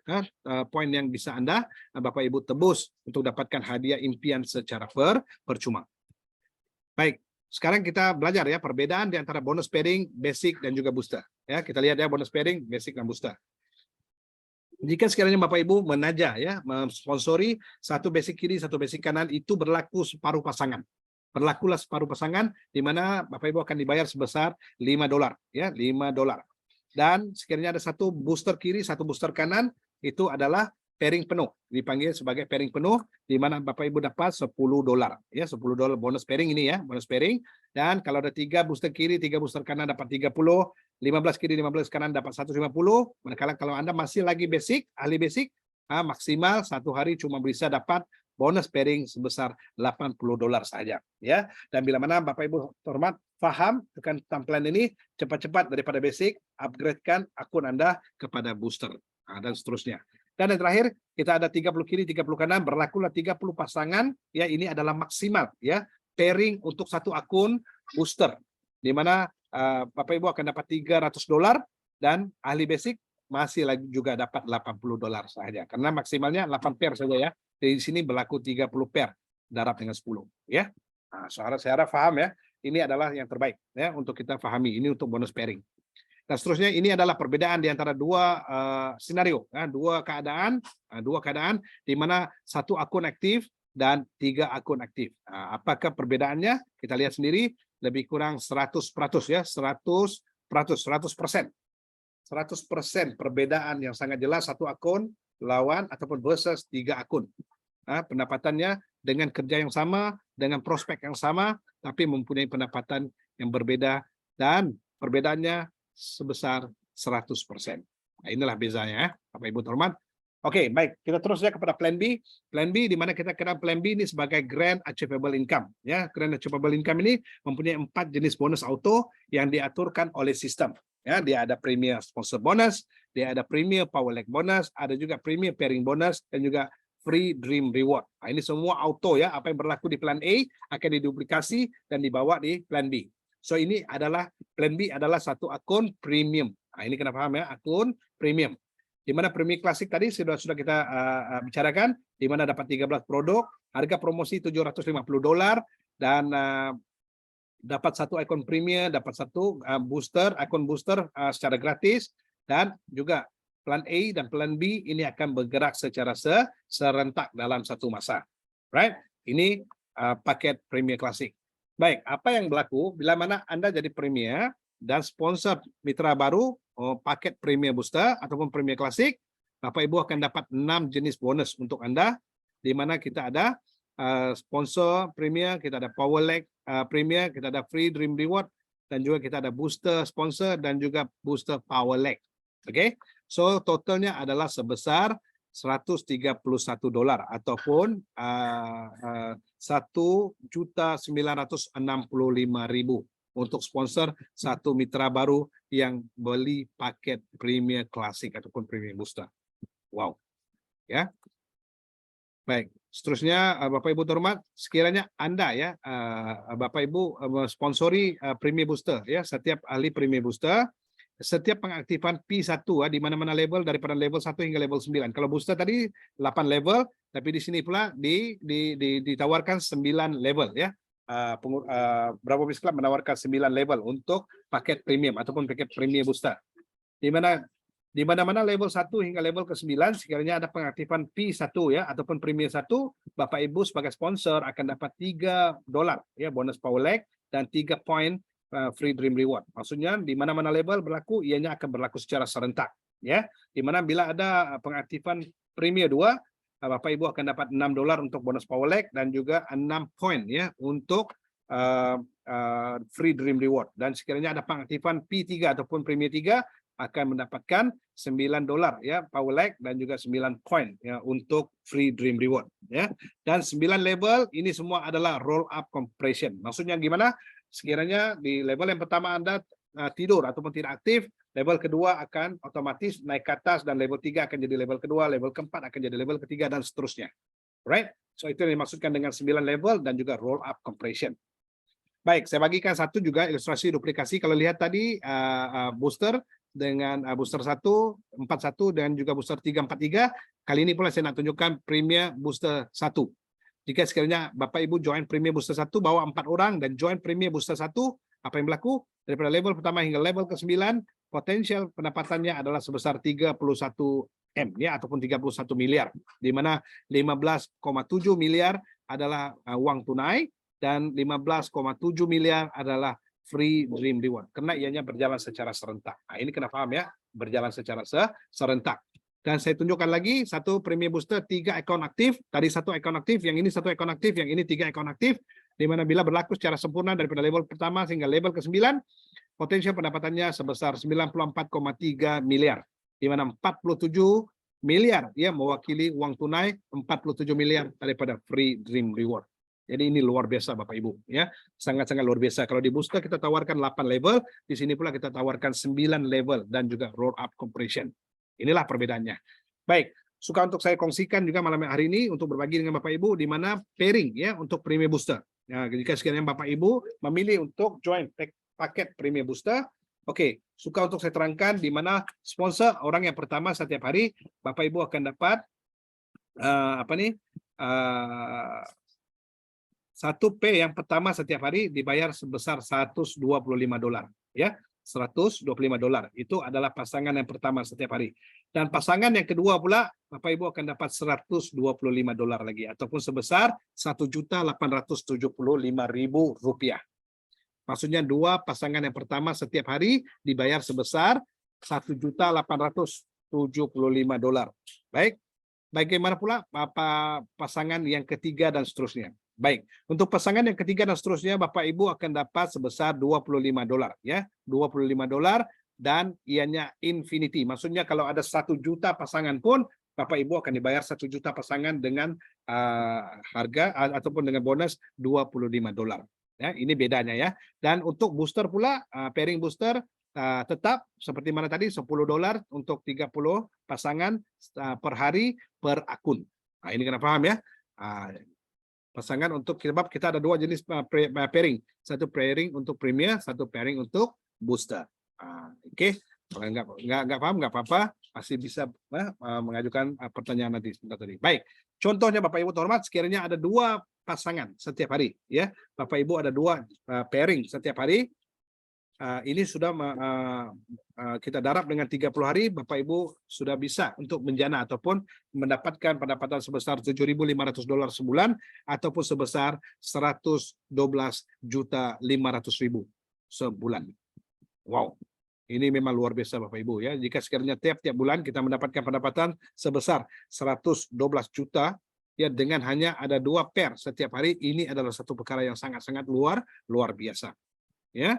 poin yang bisa Anda Bapak Ibu tebus untuk dapatkan hadiah impian secara percuma. Baik, sekarang kita belajar ya perbedaan di antara bonus pairing, basic, dan juga booster. Ya, kita lihat ya bonus pairing, basic, dan booster. Jika sekiranya Bapak Ibu menajah ya, mensponsori satu basic kiri, satu basic kanan, itu berlaku separuh pasangan. Berlakulah separuh pasangan di mana Bapak Ibu akan dibayar sebesar $5 ya, $5. Dan sekiranya ada satu booster kiri, satu booster kanan, itu adalah pairing penuh, dipanggil sebagai pairing penuh, di mana Bapak Ibu dapat $10 ya, $10 bonus pairing ini ya, bonus pairing. Dan kalau ada 3 booster kiri, 3 booster kanan dapat 30, 15 kiri, 15 kanan dapat 150. Manakala kalau Anda masih lagi basic, ahli basic, maksimal satu hari cuma bisa dapat bonus pairing sebesar $80 saja ya. Dan bila mana Bapak Ibu hormat paham dengan tampilan ini, cepat-cepat daripada basic upgradekan akun Anda kepada booster dan seterusnya. Dan yang terakhir kita ada 30 kiri 30 kanan, berlakulah 30 pasangan ya. Ini adalah maksimal ya pairing untuk satu akun booster, di mana Bapak Ibu akan dapat $300 dan ahli basic masih lagi juga dapat $80 saja, karena maksimalnya 8 pair saja ya. Di sini berlaku 30 pair darab dengan 10 ya. Saya harap paham ya. Ini adalah yang terbaik ya untuk kita pahami. Ini untuk bonus pairing. Dan seterusnya ini adalah perbedaan di antara dua skenario, ya, dua keadaan di mana satu akun aktif dan 3 akun aktif. Apakah perbedaannya? Kita lihat sendiri, lebih kurang 100% ya, 100%. 100% perbedaan yang sangat jelas, satu akun lawan ataupun versus 3 akun. Pendapatannya dengan kerja yang sama, dengan prospek yang sama, tapi mempunyai pendapatan yang berbeda, dan perbedaannya sebesar 100%. Inilah bezanya ya, Bapak Ibu hormat. Oke, baik. Kita terus ya kepada plan B. Plan B di mana kita kenal plan B ini sebagai Grand Achievable Income. Ya, Grand Achievable Income ini mempunyai 4 jenis bonus auto yang diaturkan oleh sistem. Ya, dia ada Premier Sponsor Bonus, dia ada Premier Power Leg Bonus, ada juga Premier Pairing Bonus, dan juga Free Dream Reward. Nah, ini semua auto ya. Apa yang berlaku di plan A akan diduplikasi dan dibawa di plan B. So ini adalah plan B adalah satu akun premium. Nah, ini kena paham ya, akun premium. Di mana Premier Classic tadi sudah kita bicarakan, di mana dapat 13 produk, harga promosi $750 dan dapat satu akun Premier, dapat satu akun booster secara gratis, dan juga plan A dan plan B ini akan bergerak secara serentak dalam satu masa. Right? Ini paket Premier Classic. Baik, apa yang berlaku bila mana Anda jadi Premier dan sponsor mitra baru paket Premier Booster ataupun Premier Classic, Bapak Ibu akan dapat 6 jenis bonus untuk Anda, di mana kita ada sponsor Premier, kita ada Power Leg Premier, kita ada Free Dream Reward, dan juga kita ada Booster Sponsor dan juga Booster Power Leg. Oke, so totalnya adalah sebesar $131 ataupun 1.965.000 untuk sponsor satu mitra baru yang beli paket Premier Classic ataupun Premier Booster. Wow. Ya. Baik, seterusnya Bapak Ibu terhormat, sekiranya Anda ya Bapak Ibu sponsori Premier Booster ya, setiap ahli Premier Booster, setiap pengaktifan P1 di mana-mana level daripada level 1 hingga level 9. Kalau booster tadi 8 level, tapi di sini pula ditawarkan 9 level ya. Bravo Bees Club menawarkan 9 level untuk paket premium ataupun paket premium booster. Di mana-mana level 1 hingga level ke-9 sekiranya ada pengaktifan P1 ya ataupun premium 1, Bapak Ibu sebagai sponsor akan dapat $3 ya bonus Power Leg dan 3 poin Free Dream Reward. Maksudnya di mana-mana level berlaku, ianya akan berlaku secara serentak ya. Di mana bila ada pengaktifan premium 2, Bapak Ibu akan dapat $6 untuk bonus Power Leg dan juga 6 poin ya untuk Free Dream Reward. Dan sekiranya ada pengaktifan P3 ataupun Premier 3 akan mendapatkan $9 ya Power Leg dan juga 9 poin ya untuk Free Dream Reward ya. Dan 9 level ini semua adalah roll up compression. Maksudnya gimana? Sekiranya di level yang pertama Anda tidur ataupun tidak aktif, level kedua akan otomatis naik ke atas dan level 3 akan jadi level kedua, level keempat akan jadi level ketiga dan seterusnya. Right? So itu yang dimaksudkan dengan 9 level dan juga roll up compression. Baik, saya bagikan satu juga ilustrasi duplikasi. Kalau lihat tadi booster dengan booster 1, 41 dan juga booster 343, kali ini pula saya nak tunjukkan Premier Booster 1. Jika sekiranya Bapak Ibu join Premier Booster 1 bawa 4 orang dan join Premier Booster 1, apa yang berlaku? Daripada level pertama hingga level ke-9, potensial pendapatannya adalah sebesar 31 M ya ataupun 31 miliar, di mana 15,7 miliar adalah uang tunai dan 15,7 miliar adalah Free Dream Reward karena ianya berjalan secara serentak. Nah, ini kena paham ya, berjalan secara serentak. Dan saya tunjukkan lagi satu Premier Booster 3 akun aktif, tadi 1 akun aktif, yang ini 1 akun aktif, yang ini 3 akun aktif, di mana bila berlaku secara sempurna daripada level pertama hingga level ke-9, potensial pendapatannya sebesar 94,3 miliar, di mana 47 miliar ya mewakili uang tunai, 47 miliar daripada Free Dream Reward. Jadi ini luar biasa Bapak Ibu ya, sangat-sangat luar biasa. Kalau di booster kita tawarkan 8 level, di sini pula kita tawarkan 9 level dan juga roll up compression. Inilah perbedaannya. Baik, suka untuk saya kongsikan juga malam hari ini untuk berbagi dengan Bapak Ibu di mana pairing ya untuk Premier Booster. Nah, jika sekiranya Bapak Ibu memilih untuk join paket Premier Booster, oke, suka untuk saya terangkan di mana sponsor orang yang pertama setiap hari Bapak Ibu akan dapat satu P yang pertama setiap hari dibayar sebesar $125 ya. $125 itu adalah pasangan yang pertama setiap hari, dan pasangan yang kedua pula Bapak Ibu akan dapat $125 lagi ataupun sebesar $1.875.000. Maksudnya dua pasangan yang pertama setiap hari dibayar sebesar $1.875. Baik, bagaimana pula pasangan yang ketiga dan seterusnya? Baik, untuk pasangan yang ketiga dan seterusnya Bapak Ibu akan dapat sebesar $25 ya, $25 dan ianya infinity. Maksudnya kalau ada 1 juta pasangan pun Bapak Ibu akan dibayar 1 juta pasangan dengan harga ataupun dengan bonus $25. Ya, ini bedanya ya. Dan untuk booster pula, pairing booster tetap seperti mana tadi $10 untuk 30 pasangan per hari per akun. Nah, ini kena paham ya. Pasangan untuk sebab kita ada dua jenis pairing. Satu pairing untuk premier, satu pairing untuk booster. Oke. Kalau nggak paham nggak apa-apa, masih bisa mengajukan pertanyaan nanti sebentar tadi. Baik, contohnya Bapak Ibu terhormat, sekiranya ada 2 pasangan setiap hari, ya Bapak Ibu ada 2 pairing setiap hari. Ini sudah kita darab dengan 30 hari, Bapak Ibu sudah bisa untuk menjana ataupun mendapatkan pendapatan sebesar $7.500 sebulan ataupun sebesar 112.500.000 sebulan. Wow. Ini memang luar biasa Bapak Ibu ya. Jika sekiranya tiap-tiap bulan kita mendapatkan pendapatan sebesar 112 juta ya dengan hanya ada 2 pair setiap hari, ini adalah satu perkara yang sangat-sangat luar biasa. Ya.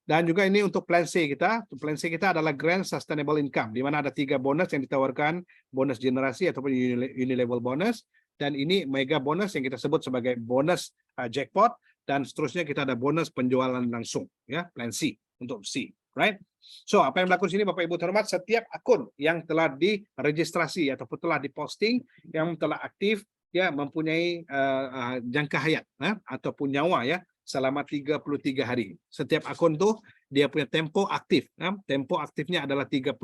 Dan juga ini untuk plan C kita. Plan C kita adalah Grand Sustainable Income, di mana ada 3 bonus yang ditawarkan, bonus generasi ataupun unilevel bonus, dan ini mega bonus yang kita sebut sebagai bonus jackpot, dan seterusnya kita ada bonus penjualan langsung ya, plan C untuk C, right? So, apa yang berlaku di sini Bapak Ibu terhormat, setiap akun yang telah diregistrasi ataupun telah diposting, yang telah aktif ya mempunyai jangka hayat ataupun nyawa ya selama 33 hari. Setiap akun tuh dia punya tempo aktif. Tempo aktifnya adalah 33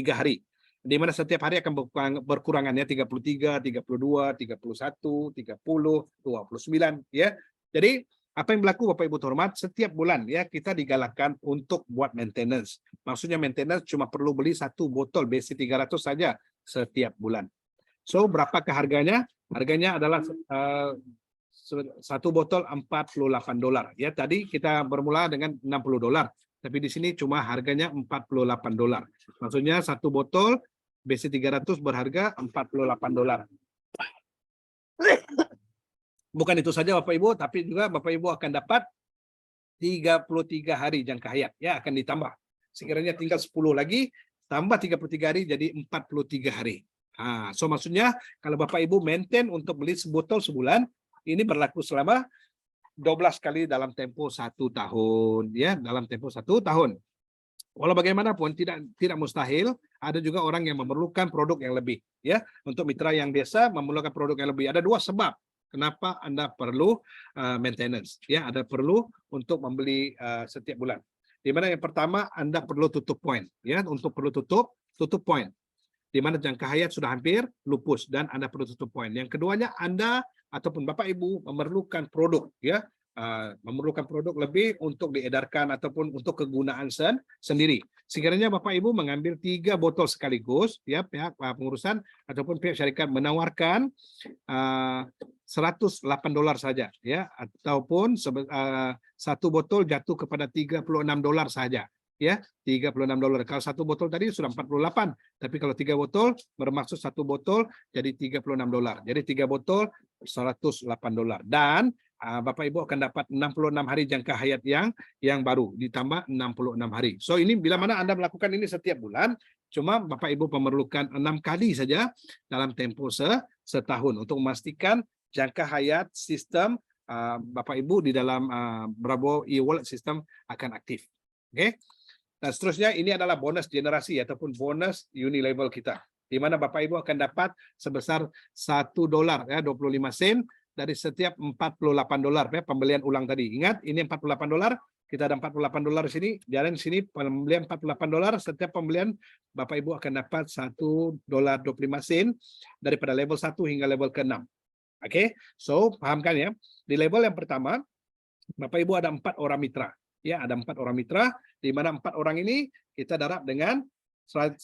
hari. Di mana setiap hari akan berkurangan ya 33, 32, 31, 30, 29 ya. Jadi apa yang berlaku Bapak Ibu terhormat, setiap bulan ya kita digalakkan untuk buat maintenance. Maksudnya maintenance cuma perlu beli 1 botol BC 300 saja setiap bulan. So berapakah harganya? Harganya adalah 1 botol $48. Ya tadi kita bermula dengan $60, tapi di sini cuma harganya $48. Maksudnya 1 botol BC 300 berharga $48. Bukan itu saja Bapak Ibu, tapi juga Bapak Ibu akan dapat 33 hari jangka hayat ya, akan ditambah. Sekiranya tinggal 10 lagi, tambah 33 hari jadi 43 hari. So maksudnya kalau Bapak Ibu maintain untuk beli sebotol sebulan, ini berlaku selama 12 kali dalam tempo 1 tahun ya, dalam tempo 1 tahun. Walau bagaimanapun tidak mustahil ada juga orang yang memerlukan produk yang lebih ya. Untuk mitra yang biasa memerlukan produk yang lebih. Ada 2 sebab kenapa Anda perlu maintenance ya, Anda perlu untuk membeli setiap bulan. Di mana yang pertama Anda perlu tutup poin ya, untuk perlu tutup poin. Di mana jangka hayat sudah hampir lupus dan Anda perlu tutup poin. Yang keduanya Anda ataupun Bapak Ibu memerlukan produk ya, memerlukan produk lebih untuk diedarkan ataupun untuk kegunaan sendiri. Sekiranya Bapak Ibu mengambil 3 botol sekaligus ya, pihak pengurusan ataupun pihak syarikat menawarkan $108 saja ya, ataupun 1 botol jatuh kepada $36 saja ya, $36. Kalau 1 botol tadi sudah 48, tapi kalau 3 botol bermaksud 1 botol jadi $36. Jadi 3 botol $108. Dan Bapak Ibu akan dapat 66 hari jangka hayat yang baru ditambah 66 hari. So ini bila mana Anda melakukan ini setiap bulan, cuma Bapak Ibu memerlukan 6 kali saja dalam tempo setahun untuk memastikan jangka hayat sistem Bapak Ibu di dalam Bravo e-wallet system akan aktif. Oke. Dan seterusnya ini adalah bonus generasi ataupun bonus unilevel kita, di mana Bapak Ibu akan dapat sebesar $1 ya, 25 sen dari setiap $48 ya, pembelian ulang tadi. Ingat ini $48, kita ada $48 di sini, jalan sini pembelian $48, setiap pembelian Bapak Ibu akan dapat $1.25 daripada level 1 hingga level ke-6. Oke, so pahamkan ya. Di level yang pertama Bapak Ibu ada 4 orang mitra. Ya, ada 4 orang mitra, di mana 4 orang ini kita darab dengan $1.25.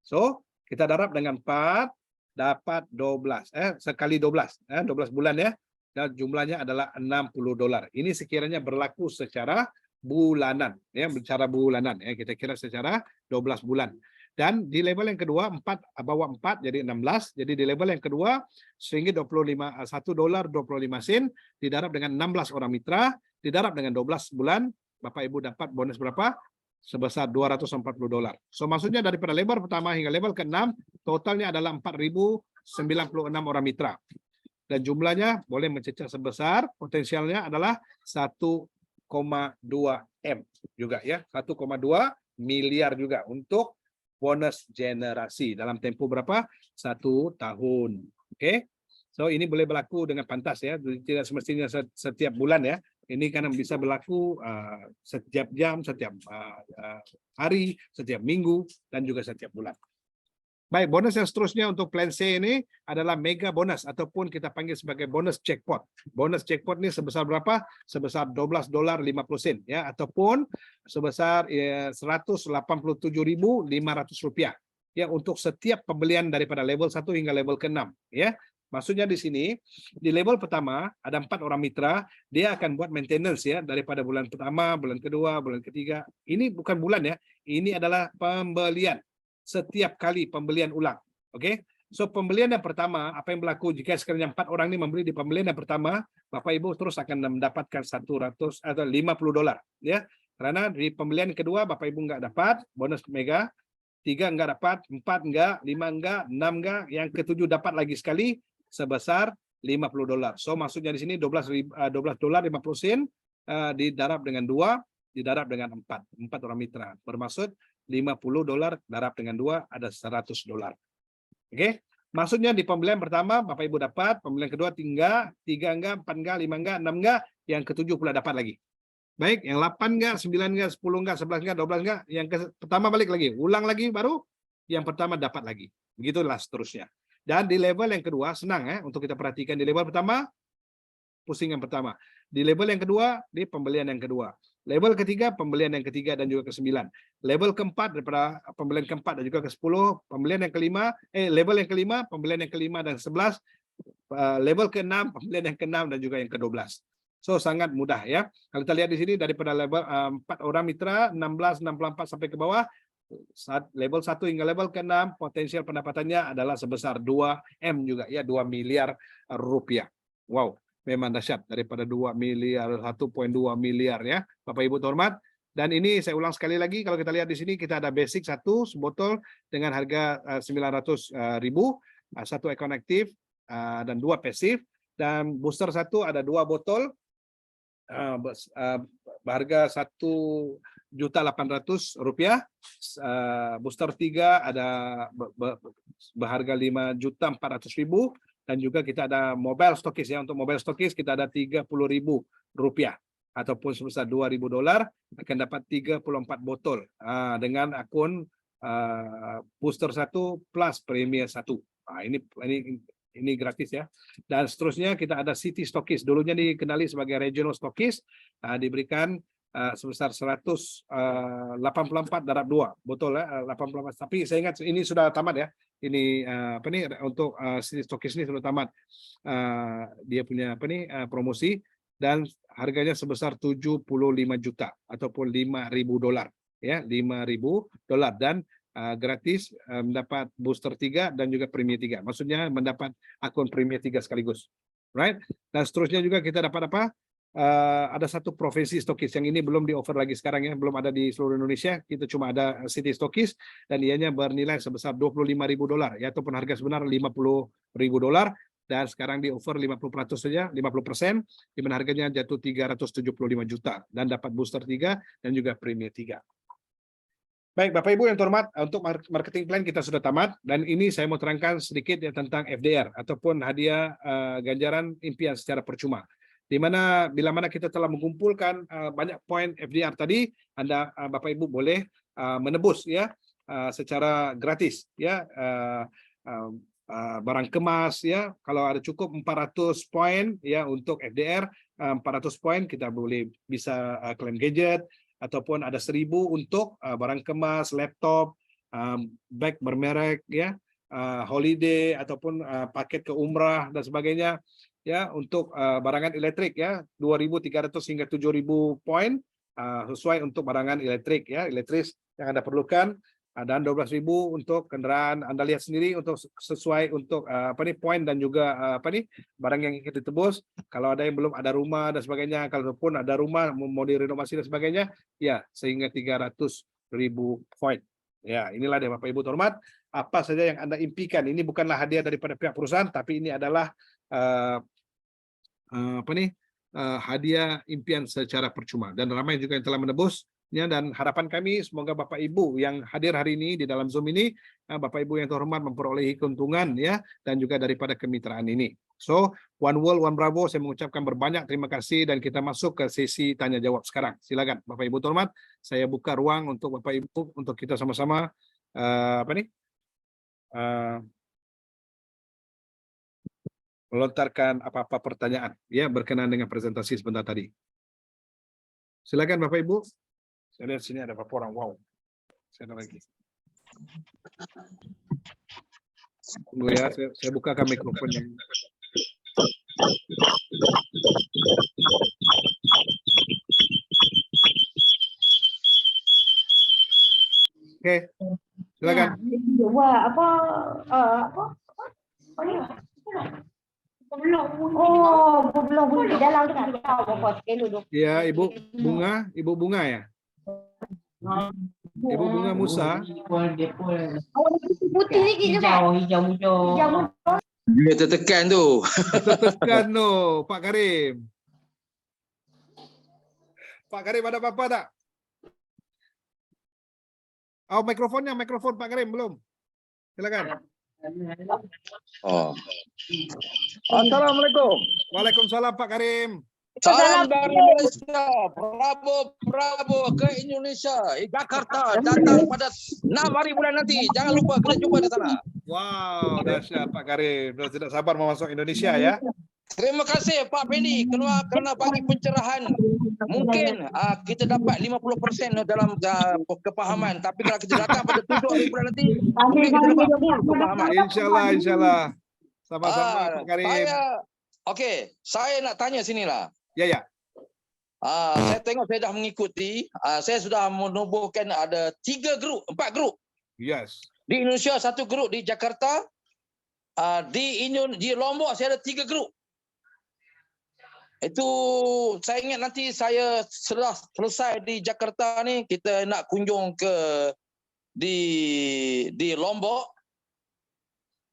So, kita darab dengan 4, dapat 12. Sekali 12, 12 bulan ya. Dan jumlahnya adalah $60. Ini sekiranya berlaku secara bulanan, ya, secara bulanan ya. Kita kira secara 12 bulan. Dan di level yang kedua 4 bawa 4 jadi 16. Jadi di level yang kedua sehingga $1.25 didarab dengan 16 orang mitra, didarab dengan 12 bulan, Bapak Ibu dapat bonus berapa? sebesar $240. So maksudnya daripada level pertama hingga level ke-6 totalnya adalah 4.096 orang mitra. Dan jumlahnya boleh mencecah sebesar potensialnya adalah 1,2 M juga ya, 1,2 miliar juga untuk bonus generasi dalam tempoh berapa? 1 tahun. Oke. So ini boleh berlaku dengan pantas ya, tidak semestinya setiap bulan ya. Ini karena bisa berlaku setiap jam, setiap hari, setiap minggu, dan juga setiap bulan. Baik, bonus yang seterusnya untuk plan C ini adalah mega bonus ataupun kita panggil sebagai bonus jackpot. Bonus jackpot ini sebesar berapa? Sebesar $12.50 ya, ataupun sebesar $187.500 ya untuk setiap pembelian daripada level 1 hingga level ke-6 ya. Maksudnya di sini, di level pertama ada 4 orang mitra, dia akan buat maintenance ya daripada bulan pertama, bulan kedua, bulan ketiga. Ini bukan bulan ya, ini adalah pembelian. Setiap kali pembelian ulang. Oke. So pembelian yang pertama, apa yang berlaku jika sekiranya 4 orang ini membeli di pembelian yang pertama, Bapak Ibu terus akan mendapatkan $100 atau $50 ya. Karena di pembelian kedua Bapak Ibu nggak dapat bonus mega, 3 nggak dapat, 4 nggak, 5 nggak, 6 nggak, yang ke-7 dapat lagi sekali sebesar $50. So maksudnya di sini $12.50 didarab dengan 2, didarab dengan 4 orang mitra. Bermaksud $50 darab dengan 2 ada $100. Oke. Maksudnya di pembelian pertama Bapak Ibu dapat, pembelian kedua 3 enggak, 4 enggak, 5 enggak, 6 enggak, yang ke-7 pula dapat lagi. Baik, yang 8 enggak, 9 enggak, 10 enggak, 11 enggak, 12 enggak, yang pertama balik lagi, ulang lagi baru yang pertama dapat lagi. Begitulah seterusnya. Dan di level yang kedua senang ya untuk kita perhatikan, di level pertama pusing yang pertama. Di level yang kedua di pembelian yang kedua. Level ketiga pembelian yang ketiga dan juga ke-9. Level keempat daripada pembelian keempat dan juga ke-10, pembelian yang kelima, level yang kelima, pembelian yang kelima dan 11, level ke-6, pembelian yang ke-6 dan juga yang ke-12. So sangat mudah ya. Kalau kita lihat di sini daripada level 4 orang mitra 16, 64 sampai ke bawah, level 1 hingga level ke-6 potensial pendapatannya adalah sebesar 2 M juga ya, 2 miliar rupiah. Wow, memang dahsyat daripada 2 miliar, 1,2 miliar ya Bapak Ibu terhormat. Dan ini saya ulang sekali lagi, kalau kita lihat di sini kita ada basic 1 sebotol dengan harga 900.000, 1 account aktif dan 2 pasif, dan booster 1 ada 2 botol berharga Rp1.800.000, booster 3 ada berharga Rp5.400.000, dan juga kita ada mobile stokis ya. Untuk mobile stokis kita ada Rp30.000 ataupun sebesar $2.000 akan dapat 34 botol dengan akun booster 1 plus premier 1. Ini gratis ya. Dan seterusnya kita ada city stokis. Dulunya dikenali sebagai regional stokis, diberikan sebesar 184 darab 2 botol ya, 84. Tapi saya ingat ini sudah tamat ya. Ini untuk city stokis ini sudah tamat dia punya promosi, dan harganya sebesar 75 juta ataupun $5.000 ya, $5.000, dan gratis mendapat booster 3 dan juga premier 3. Maksudnya mendapat akun premier 3 sekaligus. Right? Dan seterusnya juga kita dapat apa? Ada 1 provinsi stokis yang ini belum di offer lagi sekarang ya, belum ada di seluruh Indonesia. Kita cuma ada city stokis dan ianya bernilai sebesar $25.000 ya, ataupun harga sebenar $50.000, dan sekarang di offer 50% saja, 50%, di mana harganya jatuh 375 juta dan dapat booster 3 dan juga premier 3. Baik, Bapak Ibu yang terhormat, untuk marketing plan kita sudah tamat, dan ini saya mau terangkan sedikit ya tentang FDR ataupun hadiah ganjaran impian secara percuma. Di mana bila mana kita telah mengumpulkan banyak poin FDR tadi, Anda Bapak Ibu boleh menebus ya secara gratis ya barang kemas ya. Kalau ada cukup 400 poin ya untuk FDR, 400 poin kita bisa klaim gadget, ataupun ada 1.000 untuk barang kemas, laptop, bag bermerek ya, holiday ataupun paket ke umrah dan sebagainya ya. Untuk barangan elektrik ya, 2.300 hingga 7.000 poin sesuai untuk barangan elektrik ya, elektris yang Anda perlukan. Dan 12.000 untuk kendaraan. Anda lihat sendiri untuk sesuai untuk poin dan juga barang yang ingin ditebus. Kalau ada yang belum ada rumah dan sebagainya, kalaupun ada rumah mau direnovasi dan sebagainya, ya sehingga 300.000 poin. Ya, inilah dia Bapak Ibu terhormat, apa saja yang Anda impikan. Ini bukanlah hadiah daripada pihak perusahaan, tapi ini adalah hadiah impian secara percuma, dan ramai juga yang telah menebus. Dan harapan kami semoga Bapak Ibu yang hadir hari ini di dalam Zoom ini, Bapak Ibu yang terhormat memperolehi keuntungan ya, dan juga daripada kemitraan ini. So, One World, One Bravo, saya mengucapkan berbanyak terima kasih dan kita masuk ke sesi tanya jawab sekarang. Silakan Bapak Ibu terhormat, saya buka ruang untuk Bapak Ibu untuk kita sama-sama melontarkan apa-apa pertanyaan ya berkenaan dengan presentasi sebentar tadi. Silakan Bapak Ibu. Saya lihat sini ada beberapa orang. Wow. Saya ada lagi. Tunggu ya, saya bukakan mikrofonnya. Oke, silakan. Belum di dalam dengan Ya, Ibu Bunga ya. Ibu Bunga Musa. putih lagi juga. Hijau. Dia tertekan tu. Tertekan no, Pak Karim. Pak Karim ada apa-apa tak? Oh, mikrofon Pak Karim belum. Silakan. Oh. Assalamualaikum. Waalaikumsalam Pak Karim. Salam dari Malaysia. Bravo ke Indonesia. Jakarta datang pada 6 hari bulan nanti. Jangan lupa kita jumpa di sana. Wow, dahsyat Pak Karim. Sudah tidak sabar mau masuk Indonesia ya. Terima kasih Pak Fendi kerana bagi pencerahan. Mungkin kita dapat 50% dalam kepahaman, tapi kalau kita datang pada 7 hari bulan nanti, mungkin kita dapat full kepahaman. Insyaallah. Sama-sama Pak Karim. Saya nak tanya sinilah. Ya. Saya tengok saya dah mengikuti, saya sudah menubuhkan ada 4 grup. Yes. Di Indonesia 1 grup, di Jakarta, di Lombok saya ada 3 grup. Itu saya ingat nanti saya setelah selesai di Jakarta ni, kita nak kunjung ke di Lombok.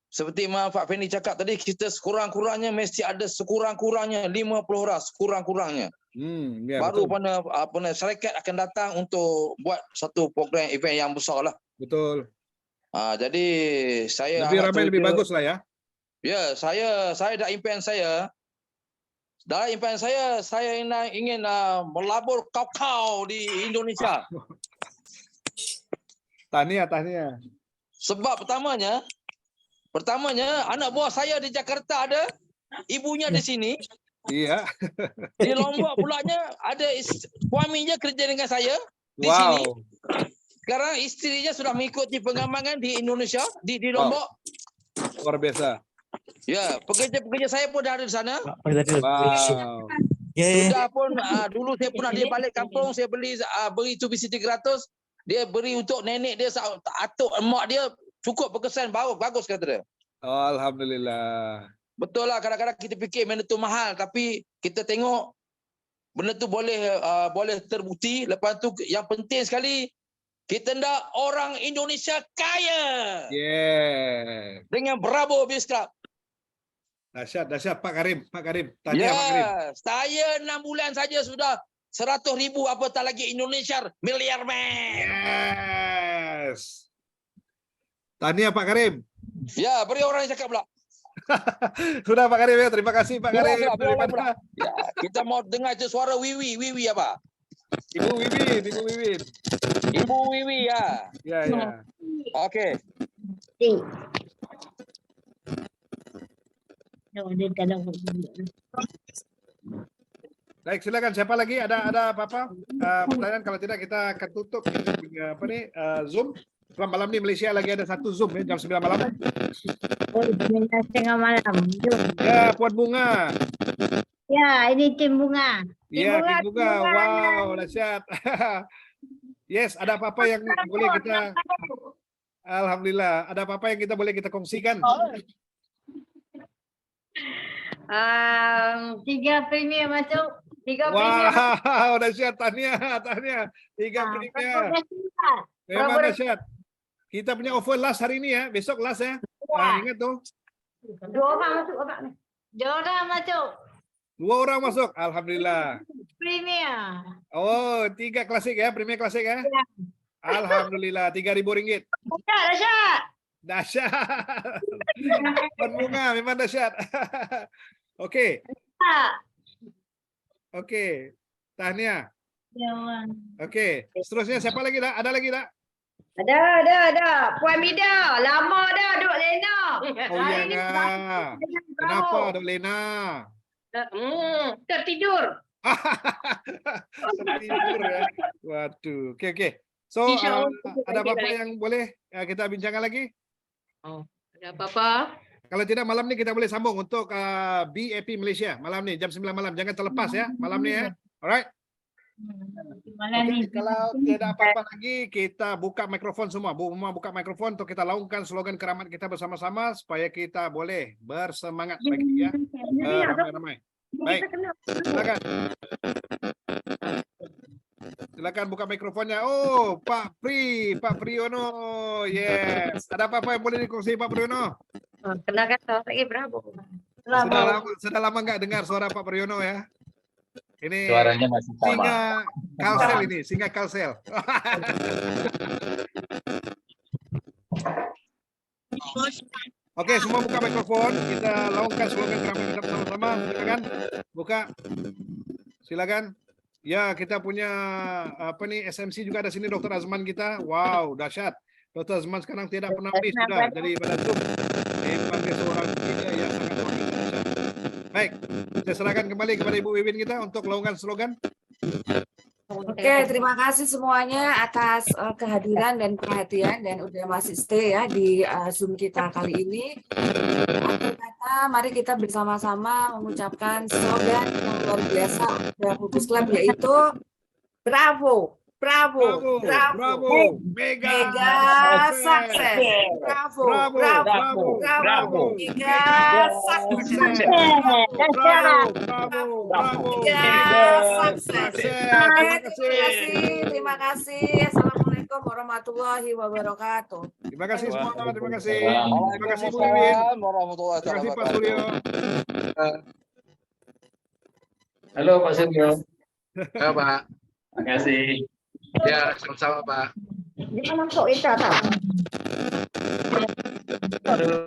Seperti Pak Fendi cakap tadi, kita sekurang-kurangnya mesti ada sekurang-kurangnya 50 orang sekurang-kurangnya. Ya, baru betul. syarikat akan datang untuk buat satu program event yang besar lah. Betul. Jadi saya lebih ramai lebih bagus lah ya. Ya, saya dah impian saya. Dalam impian saya ingin melabur kau di Indonesia. Tahniah. Sebab pertamanya anak buah saya di Jakarta ada, ibunya di sini. Iya. Di Lombok pulanya ada suaminya kerja dengan saya di sini. Sekarang istrinya sudah mengikuti pengambangan di Indonesia, di Lombok. Luar biasa. Ya, pekerja-pekerja saya pun dah ada di sana. Wow. Sudah pun dulu saya pernah di balik kampung, saya beri Mitsubishi 300, dia beri untuk nenek dia, atuk emak dia, cukup berkesan, bagus kata dia. Alhamdulillah. Betul lah, kadang-kadang kita fikir benda tu mahal, tapi kita tengok benda tu boleh terbukti. Lepas tu yang penting sekali, kita nak orang Indonesia kaya. Yeah. Dengan Bravo Biz Club. Dahsyat Pak Karim. Tahniah Pak Karim. Saya 6 bulan saja sudah 100,000, apatah lagi Indonesia miliarder. Yes. Tahniah Pak Karim. Ya, beri orang yang cakap pula. Sudah Pak Karim ya, terima kasih Pak Karim. Ya, kita mau dengar je suara Wiwi apa? Ibu Wiwin. Ibu Wiwi ya. Ya. Okey. Baik, silakan. Siapa lagi? Ada apa-apa pertanyaan? Kalau tidak kita akan tutup Zoom. Malam ni Malaysia lagi ada satu Zoom ya, jam 9 malam. Tengah malam. Ya, Puan Bunga. Ya, ini tim Bunga. Tim Bunga. Wow, dahsyat. Yes, ada apa-apa yang boleh kita Alhamdulillah. Ada apa-apa yang kita kongsikan? 3 premier masuk. 3 premier masuk. Wow, dahsyat. Tahniah. 3 premier. Memang dahsyat. Kita punya offer last hari ini ya. Besok last ya. Ingat tuh. 2 orang masuk. 2 orang masuk. 2 orang masuk. Alhamdulillah. Premier. Oh, 3 klasik ya. Premier klasik ya. Alhamdulillah. RM3.000. Dahsyat. Dahsyat. Berbunga. Memang dahsyat. Okey. Okey. Tahniah. Okey. Seterusnya siapa lagi tak? Ada lagi tak? Ada. Puan Mida. Lama dah duduk Lena. Oh Hari ni iya. Kenapa Dok Lena? tertidur. Tertidur ya. Waduh. Okey. So, ada apa-apa yang boleh kita bincangkan lagi? Ada apa-apa? Kalau tidak malam ni kita boleh sambung untuk BAP Malaysia. Malam ni jam 9 malam. Jangan terlepas ya. Malam ni ya. Alright. Okay, kalau tidak apa-apa lagi, kita buka mikrofon semua. Buka mikrofon untuk kita laungkan slogan keramat kita bersama-sama supaya kita boleh bersemangat lagi ya. Ramai-ramai. Baik. Silakan. Silakan buka mikrofonnya. Oh, Pak Priyono. Yes. Ada apa-apa yang boleh dikongsi Pak Priyono? Kenalkan saya Bravo. Sudah lama nggak dengar suara Pak Priyono ya? Ini Suaranya masih sama. singa Kalsel ini, singa Kalsel. Oke, semua buka mikrofon. Kita laungkan slogan keramat kita bersama-sama. Silakan. Buka. Silakan. Ya, kita punya SMC juga ada sini Dr. Azman kita. Wow, dahsyat. Dr. Azman sekarang tidak pernah miss sudah jadi pada Zoom. Memang dia seorang media yang sangat luar biasa. Baik, saya serahkan kembali kepada Ibu Wiwin kita untuk laungkan slogan. Oke, terima kasih semuanya atas kehadiran dan perhatian dan udah masih stay ya di Zoom kita kali ini. Akhir kata, mari kita bersama-sama mengucapkan slogan yang luar biasa Bravo Bus Club, yaitu Bravo, Bravo, Bravo, Mega Sukses. Bravo, Bravo, Bravo, Bravo, Bravo, Mega Sukses. Bravo, Bravo, Mega Sukses. Sukses. Terima kasih. Assalamualaikum warahmatullahi wabarakatuh. Terima kasih semua. Terima kasih. Terima kasih Bu Wiwin. Warahmatullahi Terima kasih Pak Suryo. Halo Pak Suryo. Ya Pak. Terima kasih. Ya, sama-sama Pak. Dia masuk itu tak?